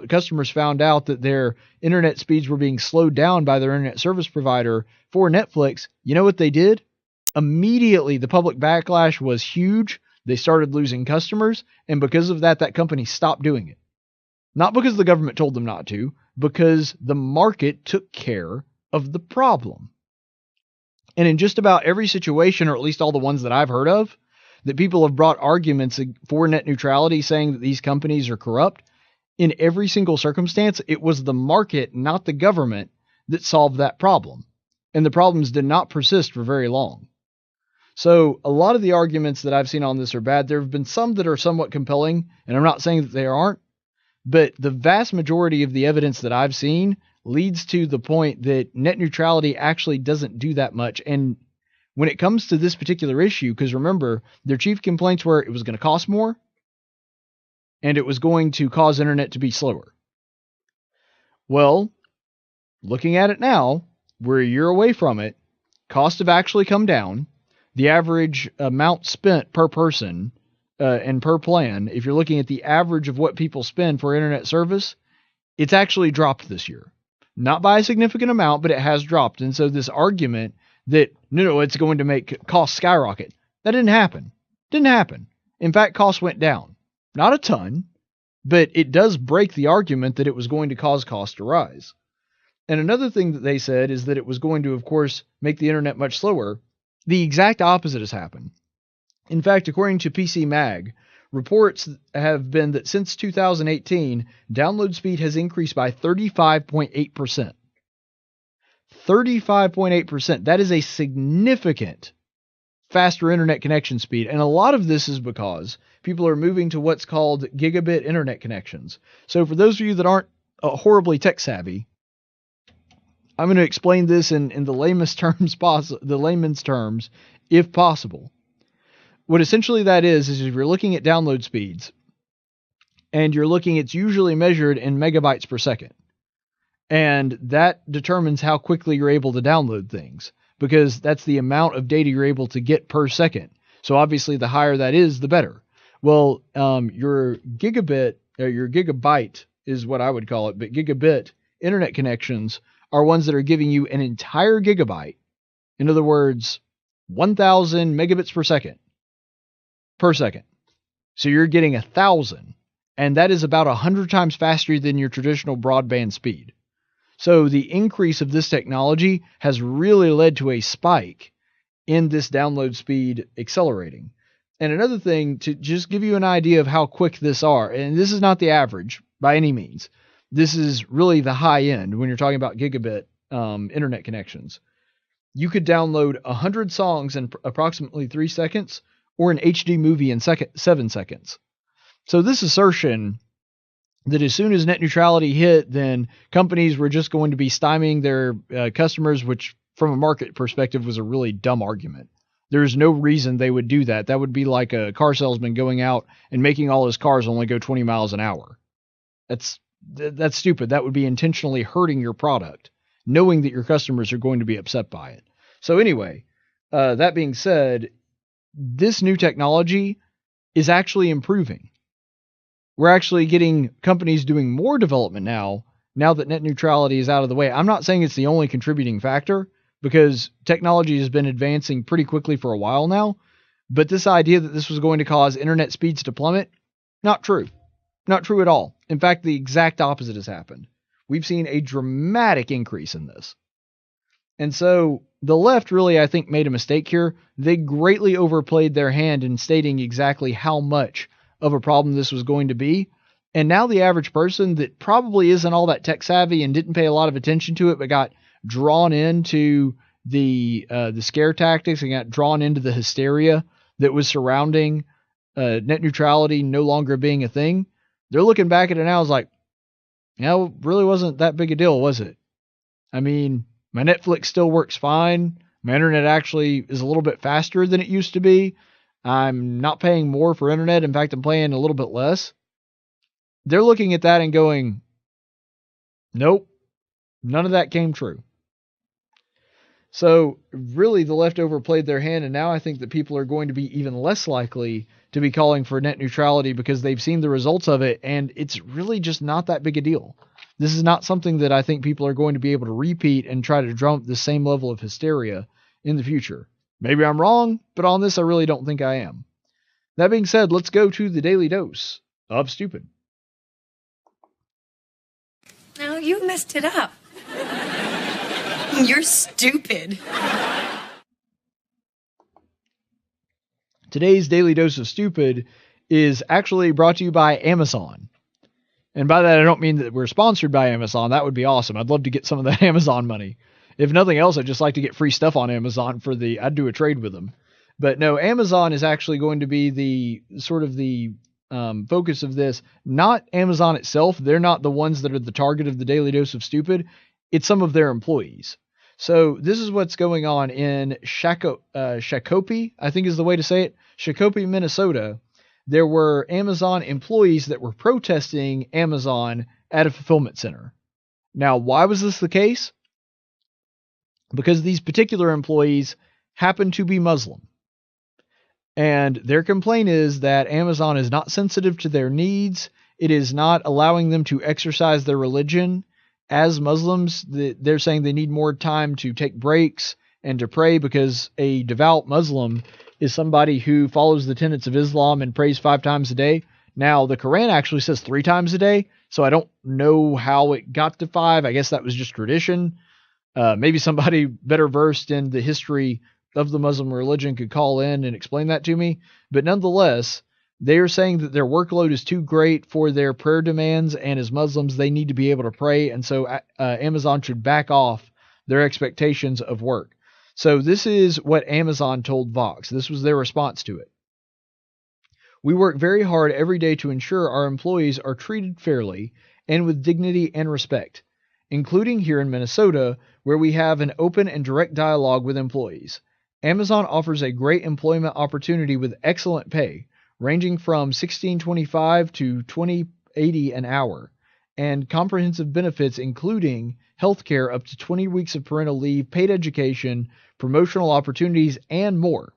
customers found out that their internet speeds were being slowed down by their internet service provider for Netflix, you know what they did? Immediately, the public backlash was huge. They started losing customers, and because of that, that company stopped doing it. Not because the government told them not to, because the market took care of the problem. And in just about every situation, or at least all the ones that I've heard of, that people have brought arguments for net neutrality saying that these companies are corrupt, in every single circumstance, it was the market, not the government, that solved that problem. And the problems did not persist for very long. So a lot of the arguments that I've seen on this are bad. There have been some that are somewhat compelling, and I'm not saying that they aren't, but the vast majority of the evidence that I've seen leads to the point that net neutrality actually doesn't do that much. And when it comes to this particular issue, because remember, their chief complaints were it was going to cost more and it was going to cause internet to be slower. Well, looking at it now, we're a year away from it. Costs have actually come down. The average amount spent per person and per plan, if you're looking at the average of what people spend for internet service, it's actually dropped this year. Not by a significant amount, but it has dropped. And so this argument that, no, it's going to make costs skyrocket, that didn't happen. Didn't happen. In fact, costs went down. Not a ton, but it does break the argument that it was going to cause costs to rise. And another thing that they said is that it was going to, of course, make the internet much slower. The exact opposite has happened. In fact, according to PC Mag, reports have been that since 2018, download speed has increased by 35.8%. 35.8%. That is a significant faster internet connection speed. And a lot of this is because people are moving to what's called gigabit internet connections. So for those of you that aren't horribly tech savvy, I'm going to explain this in the layman's terms, if possible. What essentially that is if you're looking at download speeds and it's usually measured in megabytes per second. And that determines how quickly you're able to download things, because that's the amount of data you're able to get per second. So obviously the higher that is, the better. Well, your gigabit, or your gigabyte is what I would call it, but gigabit internet connections are ones that are giving you an entire gigabyte. In other words, 1,000 megabits per second. So you're getting 1,000, and that is about 100 times faster than your traditional broadband speed. So the increase of this technology has really led to a spike in this download speed accelerating. And another thing, to just give you an idea of how quick this are, and this is not the average by any means. This is really the high end when you're talking about gigabit internet connections. You could download 100 songs in approximately 3 seconds or an HD movie in 7 seconds. So this assertion that as soon as net neutrality hit, then companies were just going to be stymieing their customers, which from a market perspective was a really dumb argument. There's no reason they would do that. That would be like a car salesman going out and making all his cars only go 20 miles an hour. That's stupid. That would be intentionally hurting your product, knowing that your customers are going to be upset by it. So anyway, that being said, this new technology is actually improving. We're actually getting companies doing more development now that net neutrality is out of the way. I'm not saying it's the only contributing factor, because technology has been advancing pretty quickly for a while now. But this idea that this was going to cause internet speeds to plummet, not true. Not true at all. In fact, the exact opposite has happened. We've seen a dramatic increase in this. And so the left really, I think, made a mistake here. They greatly overplayed their hand in stating exactly how much of a problem this was going to be. And now the average person that probably isn't all that tech savvy and didn't pay a lot of attention to it, but got drawn into the scare tactics and got drawn into the hysteria that was surrounding net neutrality no longer being a thing, they're looking back at it now as like, yeah, it really wasn't that big a deal, was it? I mean, my Netflix still works fine. My internet actually is a little bit faster than it used to be. I'm not paying more for internet. In fact, I'm paying a little bit less. They're looking at that and going, nope, none of that came true. So really the left overplayed their hand, and now I think that people are going to be even less likely to be calling for net neutrality because they've seen the results of it, and it's really just not that big a deal. This is not something that I think people are going to be able to repeat and try to drum up the same level of hysteria in the future. Maybe I'm wrong, but on this I really don't think I am. That being said, let's go to the Daily Dose of Stupid. No, you messed it up. You're stupid. Today's Daily Dose of Stupid is actually brought to you by Amazon. And by that, I don't mean that we're sponsored by Amazon. That would be awesome. I'd love to get some of that Amazon money. If nothing else, I'd just like to get free stuff on Amazon I'd do a trade with them. But no, Amazon is actually going to be the focus of this. Not Amazon itself. They're not the ones that are the target of the Daily Dose of Stupid. It's some of their employees. So this is what's going on in Shakopee, I think is the way to say it. Shakopee, Minnesota. There were Amazon employees that were protesting Amazon at a fulfillment center. Now, why was this the case? Because these particular employees happen to be Muslim. And their complaint is that Amazon is not sensitive to their needs. It is not allowing them to exercise their religion. As Muslims, they're saying they need more time to take breaks and to pray, because a devout Muslim is somebody who follows the tenets of Islam and prays 5 times a day. Now, the Quran actually says 3 times a day, so I don't know how it got to 5. I guess that was just tradition. Maybe somebody better versed in the history of the Muslim religion could call in and explain that to me. But nonetheless, they are saying that their workload is too great for their prayer demands, and as Muslims, they need to be able to pray, and so Amazon should back off their expectations of work. So this is what Amazon told Vox. This was their response to it. We work very hard every day to ensure our employees are treated fairly and with dignity and respect, including here in Minnesota, where we have an open and direct dialogue with employees. Amazon offers a great employment opportunity with excellent pay, ranging from $16.25 to $20.80 an hour, and comprehensive benefits including healthcare up to 20 weeks of parental leave, paid education, promotional opportunities, and more.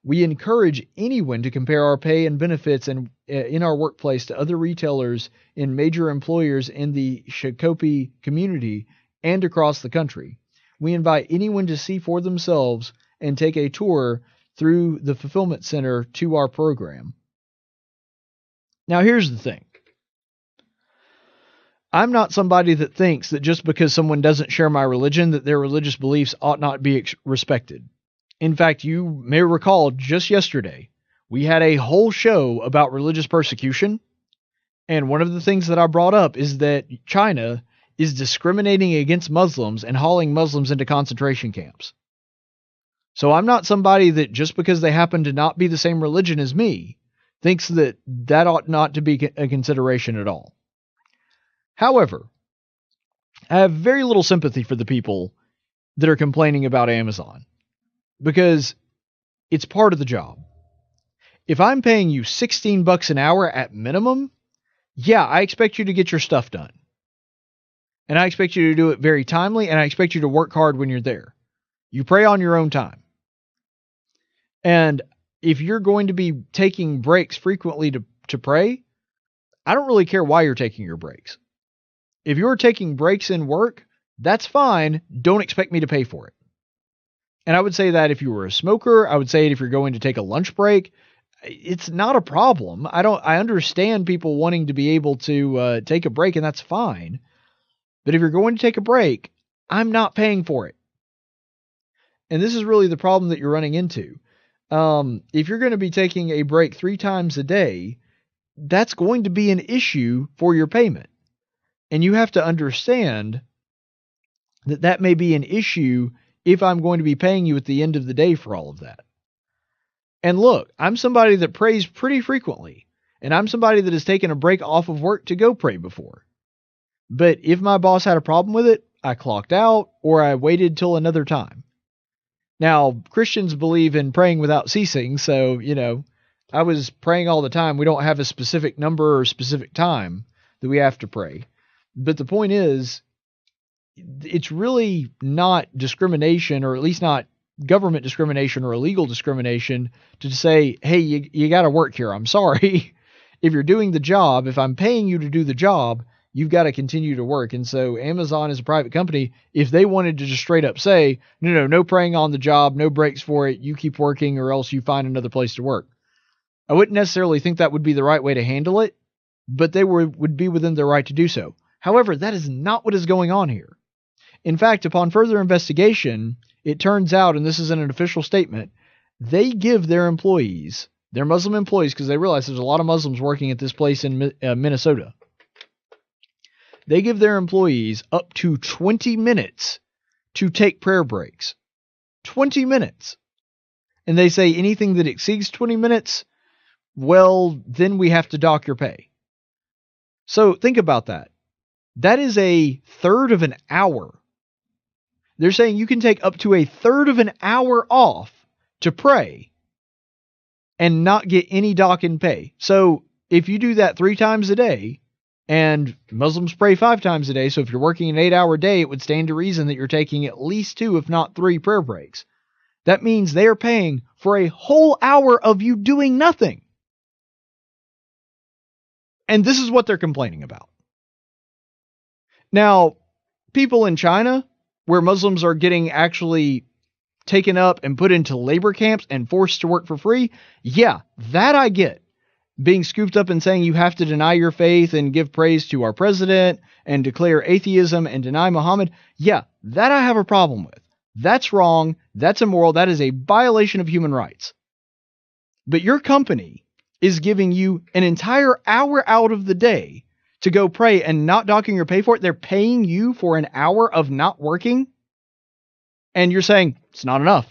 We encourage anyone to compare our pay and benefits in our workplace to other retailers and major employers in the Shakopee community and across the country. We invite anyone to see for themselves and take a tour through the fulfillment center to our program. Now, here's the thing. I'm not somebody that thinks that just because someone doesn't share my religion, that their religious beliefs ought not be respected. In fact, you may recall just yesterday, we had a whole show about religious persecution. And one of the things that I brought up is that China is discriminating against Muslims and hauling Muslims into concentration camps. So I'm not somebody that just because they happen to not be the same religion as me thinks that that ought not to be a consideration at all. However, I have very little sympathy for the people that are complaining about Amazon because it's part of the job. If I'm paying you $16 an hour at minimum, yeah, I expect you to get your stuff done. And I expect you to do it very timely, and I expect you to work hard when you're there. You pray on your own time. And if you're going to be taking breaks frequently to pray, I don't really care why you're taking your breaks. If you're taking breaks in work, that's fine. Don't expect me to pay for it. And I would say that if you were a smoker, I would say it if you're going to take a lunch break. It's not a problem. I understand people wanting to be able to take a break, and that's fine. But if you're going to take a break, I'm not paying for it. And this is really the problem that you're running into. If you're going to be taking a break 3 times a day, that's going to be an issue for your payment. And you have to understand that that may be an issue if I'm going to be paying you at the end of the day for all of that. And look, I'm somebody that prays pretty frequently, and I'm somebody that has taken a break off of work to go pray before. But if my boss had a problem with it, I clocked out or I waited till another time. Now, Christians believe in praying without ceasing, so, I was praying all the time. We don't have a specific number or specific time that we have to pray. But the point is, it's really not discrimination, or at least not government discrimination or illegal discrimination, to say, hey, you got to work here. I'm sorry. If you're doing the job, if I'm paying you to do the job, you've got to continue to work. And so Amazon is a private company. If they wanted to just straight up say, no praying on the job, no breaks for it, you keep working or else you find another place to work, I wouldn't necessarily think that would be the right way to handle it, but they would be within their right to do so. However, that is not what is going on here. In fact, upon further investigation, it turns out, and this is in an official statement, they give their employees, their Muslim employees, because they realize there's a lot of Muslims working at this place in Minnesota, they give their employees up to 20 minutes to take prayer breaks. 20 minutes. And they say anything that exceeds 20 minutes, well, then we have to dock your pay. So think about that. That is a third of an hour. They're saying you can take up to a third of an hour off to pray and not get any dock in pay. So if you do that 3 times a day, and Muslims pray 5 times a day, so if you're working an 8-hour day, it would stand to reason that you're taking at least 2, if not 3 prayer breaks. That means they are paying for a whole hour of you doing nothing. And this is what they're complaining about. Now, people in China, where Muslims are getting actually taken up and put into labor camps and forced to work for free, yeah, that I get. Being scooped up and saying you have to deny your faith and give praise to our president and declare atheism and deny Muhammad, yeah, that I have a problem with. That's wrong. That's immoral. That is a violation of human rights. But your company is giving you an entire hour out of the day to go pray and not docking your pay for it. They're paying you for an hour of not working. And you're saying it's not enough.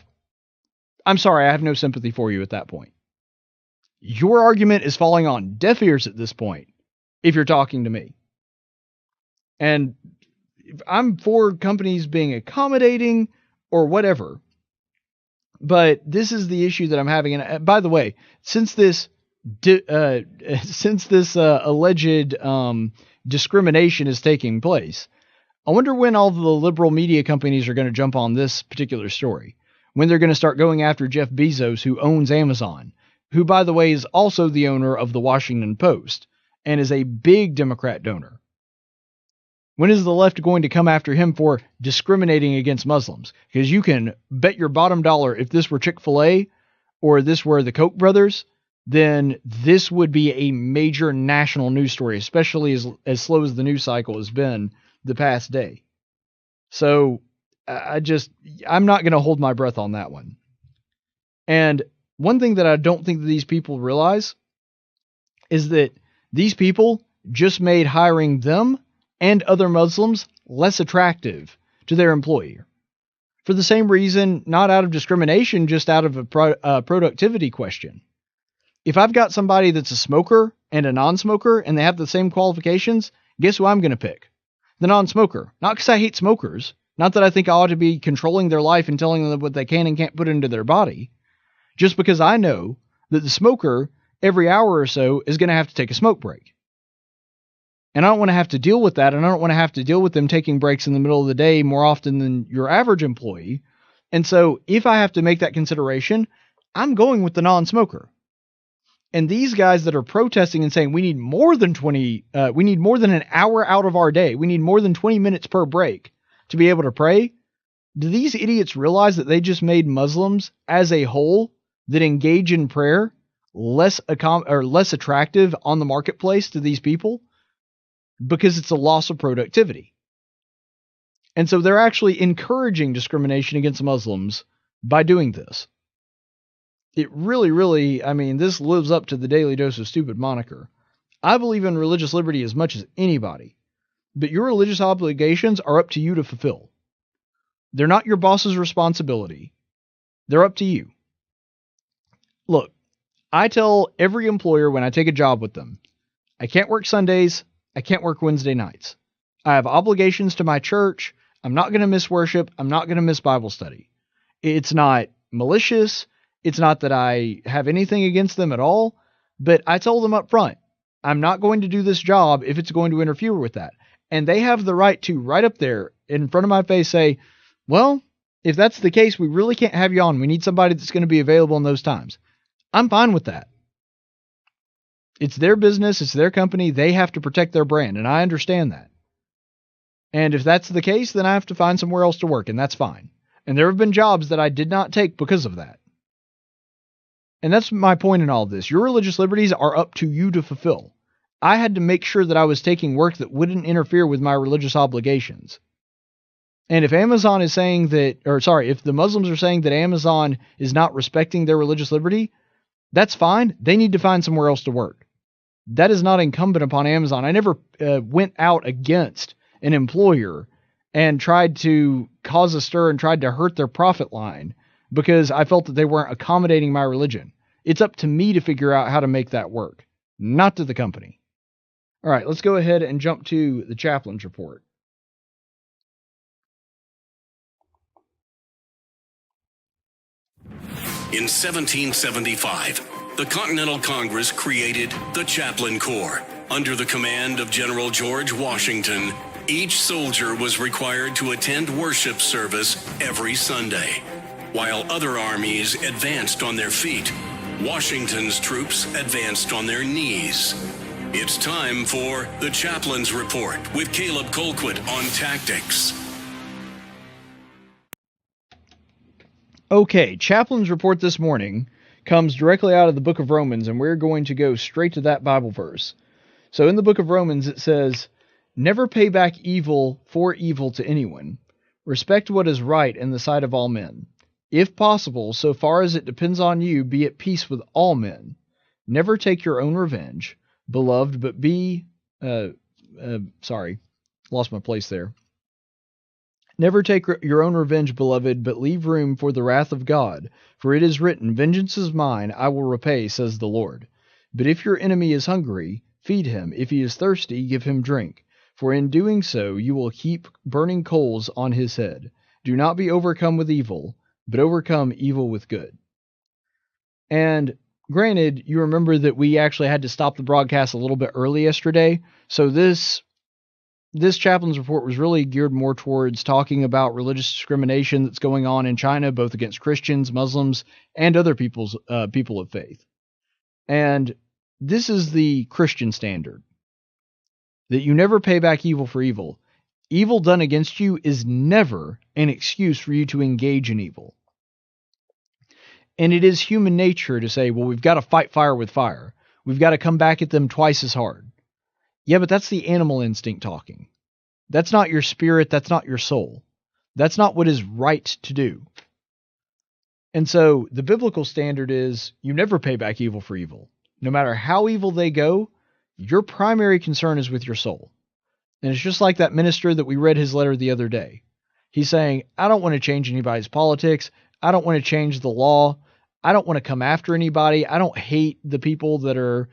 I'm sorry. I have no sympathy for you at that point. Your argument is falling on deaf ears at this point, if you're talking to me. And I'm for companies being accommodating or whatever, but this is the issue that I'm having. And by the way, since this alleged discrimination is taking place, I wonder when all the liberal media companies are going to jump on this particular story, when they're going to start going after Jeff Bezos, who owns Amazon, who, by the way, is also the owner of the Washington Post and is a big Democrat donor. When is the left going to come after him for discriminating against Muslims? Because you can bet your bottom dollar if this were Chick-fil-A or this were the Koch brothers, then this would be a major national news story, especially as slow as the news cycle has been the past day. So I'm not going to hold my breath on that one. And one thing that I don't think that these people realize is that these people just made hiring them and other Muslims less attractive to their employer. For the same reason, not out of discrimination, just out of a productivity question. If I've got somebody that's a smoker and a non-smoker and they have the same qualifications, guess who I'm going to pick? The non-smoker. Not because I hate smokers. Not that I think I ought to be controlling their life and telling them what they can and can't put into their body. Just because I know that the smoker, every hour or so, is going to have to take a smoke break. And I don't want to have to deal with that, and I don't want to have to deal with them taking breaks in the middle of the day more often than your average employee. And so if I have to make that consideration, I'm going with the non-smoker. And these guys that are protesting and saying we need more than an hour out of our day, we need more than 20 minutes per break to be able to pray, do these idiots realize that they just made Muslims as a whole that engage in prayer less attractive on the marketplace to these people? Because it's a loss of productivity. And so they're actually encouraging discrimination against Muslims by doing this. It really, this lives up to the Daily Dose of Stupid moniker. I believe in religious liberty as much as anybody, but your religious obligations are up to you to fulfill. They're not your boss's responsibility. They're up to you. Look, I tell every employer when I take a job with them, I can't work Sundays, I can't work Wednesday nights. I have obligations to my church. I'm not going to miss worship. I'm not going to miss Bible study. It's not malicious. It's not that I have anything against them at all, but I told them up front, I'm not going to do this job if it's going to interfere with that. And they have the right to, right up there in front of my face, say, well, if that's the case, we really can't have you on. We need somebody that's going to be available in those times. I'm fine with that. It's their business. It's their company. They have to protect their brand, and I understand that. And if that's the case, then I have to find somewhere else to work, and that's fine. And there have been jobs that I did not take because of that. And that's my point in all this. Your religious liberties are up to you to fulfill. I had to make sure that I was taking work that wouldn't interfere with my religious obligations. And if Amazon is saying that, if the Muslims are saying that Amazon is not respecting their religious liberty, that's fine. They need to find somewhere else to work. That is not incumbent upon Amazon. I never went out against an employer and tried to cause a stir and tried to hurt their profit line because I felt that they weren't accommodating my religion. It's up to me to figure out how to make that work, not to the company. All right, let's go ahead and jump to the chaplain's report. In 1775, the Continental Congress created the Chaplain Corps. Under the command of General George Washington, each soldier was required to attend worship service every Sunday. While other armies advanced on their feet, Washington's troops advanced on their knees. It's time for the Chaplain's Report with Caleb Colquitt on tactics. Okay, Chaplain's Report this morning comes directly out of the book of Romans, and we're going to go straight to that Bible verse. So in the book of Romans, it says, "Never pay back evil for evil to anyone. Respect what is right in the sight of all men. If possible, so far as it depends on you, be at peace with all men. Never take your own revenge, beloved, but be..." Lost my place there. "Never take your own revenge, beloved, but leave room for the wrath of God. For it is written, 'Vengeance is mine, I will repay, says the Lord.' But if your enemy is hungry, feed him. If he is thirsty, give him drink. For in doing so, you will heap burning coals on his head. Do not be overcome with evil, but overcome evil with good." And granted, you remember that we actually had to stop the broadcast a little bit early yesterday. So this chaplain's report was really geared more towards talking about religious discrimination that's going on in China, both against Christians, Muslims, and other people of faith. And this is the Christian standard, that you never pay back evil for evil. Evil done against you is never an excuse for you to engage in evil. And it is human nature to say, well, we've got to fight fire with fire. We've got to come back at them twice as hard. Yeah, but that's the animal instinct talking. That's not your spirit. That's not your soul. That's not what is right to do. And so the biblical standard is you never pay back evil for evil. No matter how evil they go, your primary concern is with your soul. And it's just like that minister that we read his letter the other day. He's saying, I don't want to change anybody's politics. I don't want to change the law. I don't want to come after anybody. I don't hate the people that are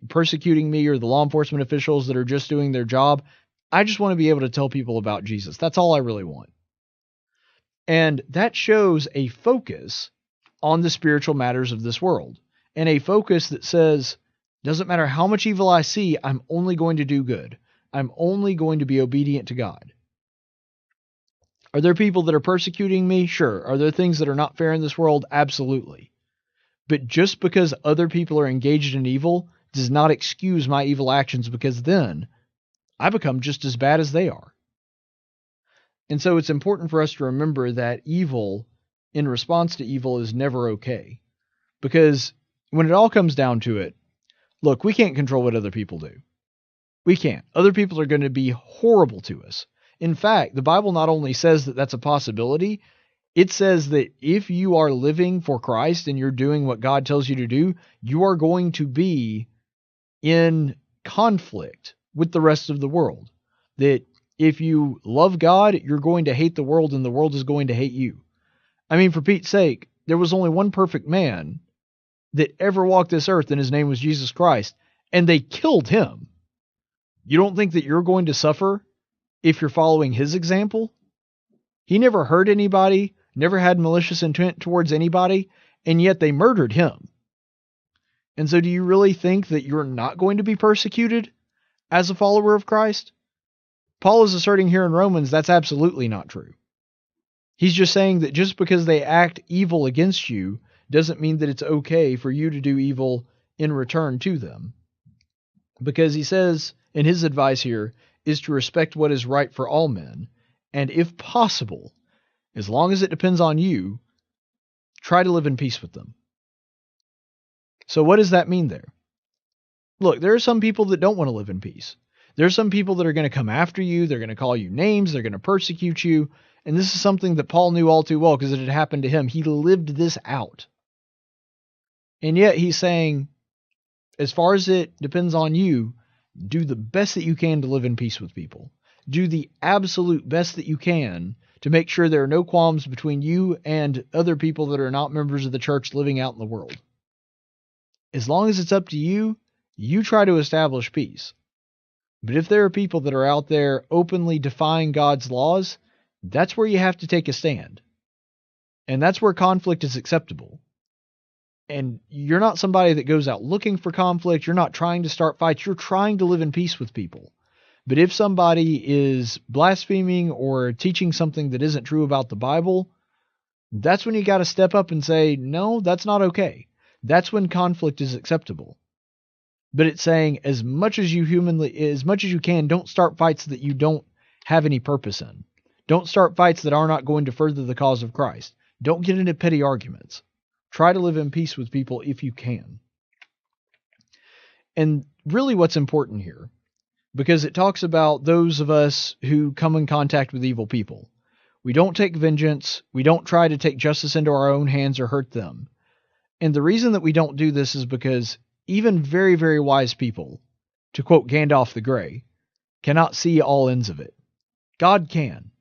persecuting me or the law enforcement officials that are just doing their job. I just want to be able to tell people about Jesus. That's all I really want. And that shows a focus on the spiritual matters of this world, and a focus that says, doesn't matter how much evil I see, I'm only going to do good. I'm only going to be obedient to God. Are there people that are persecuting me? Sure. Are there things that are not fair in this world? Absolutely. But just because other people are engaged in evil does not excuse my evil actions, because then I become just as bad as they are. And so it's important for us to remember that evil in response to evil is never okay. Because when it all comes down to it, look, we can't control what other people do. We can't. Other people are going to be horrible to us. In fact, the Bible not only says that that's a possibility, it says that if you are living for Christ and you're doing what God tells you to do, you are going to be in conflict with the rest of the world. That if you love God, you're going to hate the world, and the world is going to hate you. I mean, for Pete's sake, there was only one perfect man that ever walked this earth, and his name was Jesus Christ, and they killed him. You don't think that you're going to suffer if you're following his example? He never hurt anybody, never had malicious intent towards anybody, and yet they murdered him. And so do you really think that you're not going to be persecuted as a follower of Christ? Paul is asserting here in Romans that's absolutely not true. He's just saying that just because they act evil against you doesn't mean that it's okay for you to do evil in return to them. Because he says, in his advice here, is to respect what is right for all men, and if possible, as long as it depends on you, try to live in peace with them. So what does that mean there? Look, there are some people that don't want to live in peace. There are some people that are going to come after you, they're going to call you names, they're going to persecute you, and this is something that Paul knew all too well because it had happened to him. He lived this out. And yet he's saying, as far as it depends on you, do the best that you can to live in peace with people. Do the absolute best that you can to make sure there are no qualms between you and other people that are not members of the church living out in the world. As long as it's up to you, you try to establish peace. But if there are people that are out there openly defying God's laws, that's where you have to take a stand. And that's where conflict is acceptable. And you're not somebody that goes out looking for conflict. You're not trying to start fights. You're trying to live in peace with people. But if somebody is blaspheming or teaching something that isn't true about the Bible, that's when you got to step up and say, no, that's not okay. That's when conflict is acceptable. But it's saying as much as you can, don't start fights that you don't have any purpose in. Don't start fights that are not going to further the cause of Christ. Don't get into petty arguments. Try to live in peace with people if you can. And really what's important here, because it talks about those of us who come in contact with evil people. We don't take vengeance. We don't try to take justice into our own hands or hurt them. And the reason that we don't do this is because even very, very wise people, to quote Gandalf the Grey, cannot see all ends of it. God can.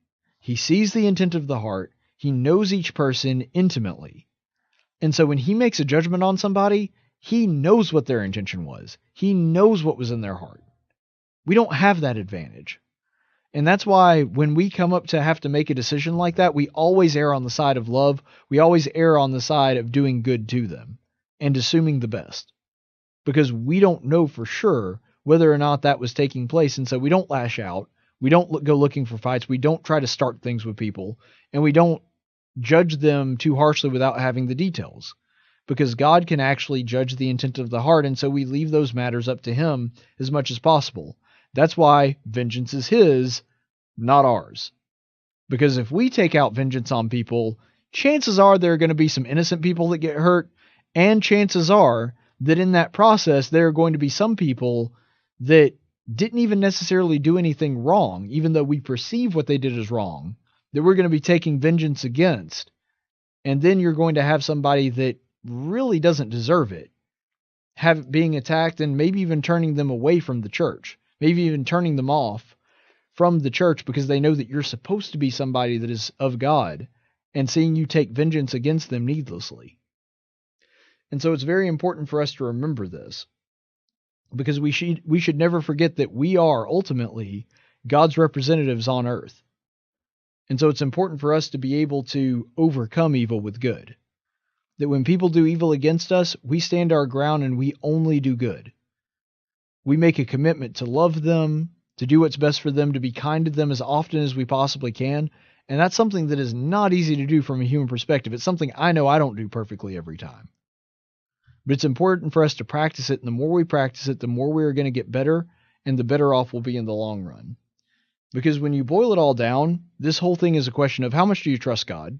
He sees the intent of the heart. He knows each person intimately. And so when he makes a judgment on somebody, he knows what their intention was. He knows what was in their heart. We don't have that advantage. And that's why when we come up to have to make a decision like that, we always err on the side of love. We always err on the side of doing good to them and assuming the best. Because we don't know for sure whether or not that was taking place. And so we don't lash out. We don't go looking for fights. We don't try to start things with people. And we don't judge them too harshly without having the details. Because God can actually judge the intent of the heart. And so we leave those matters up to him as much as possible. That's why vengeance is his, not ours. Because if we take out vengeance on people, chances are there are going to be some innocent people that get hurt. And chances are that in that process, there are going to be some people that didn't even necessarily do anything wrong, even though we perceive what they did as wrong, that we're going to be taking vengeance against. And then you're going to have somebody that really doesn't deserve it, being attacked and maybe even turning them away from the church, maybe even turning them off from the church because they know that you're supposed to be somebody that is of God, and seeing you take vengeance against them needlessly. And so it's very important for us to remember this, because we should never forget that we are ultimately God's representatives on earth. And so it's important for us to be able to overcome evil with good. That when people do evil against us, we stand our ground and we only do good. We make a commitment to love them, to do what's best for them, to be kind to them as often as we possibly can. And that's something that is not easy to do from a human perspective. It's something I know I don't do perfectly every time. But it's important for us to practice it, and the more we practice it, the more we are going to get better, and the better off we'll be in the long run. Because when you boil it all down, this whole thing is a question of how much do you trust God?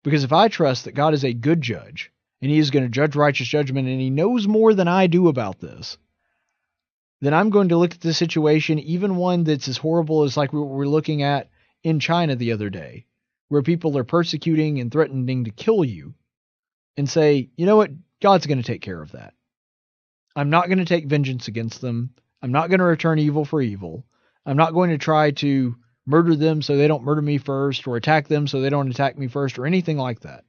Because if I trust that God is a good judge, and he is going to judge righteous judgment, and he knows more than I do about this, then I'm going to look at the situation, even one that's as horrible as like what we're looking at in China the other day, where people are persecuting and threatening to kill you, and say, you know what, God's going to take care of that. I'm not going to take vengeance against them. I'm not going to return evil for evil. I'm not going to try to murder them so they don't murder me first, or attack them so they don't attack me first, or anything like that.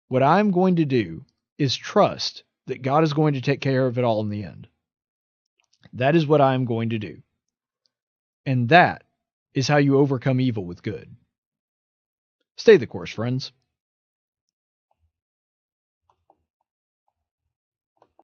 What I'm going to do is trust that God is going to take care of it all in the end. That is what I'm going to do. And that is how you overcome evil with good. Stay the course, friends.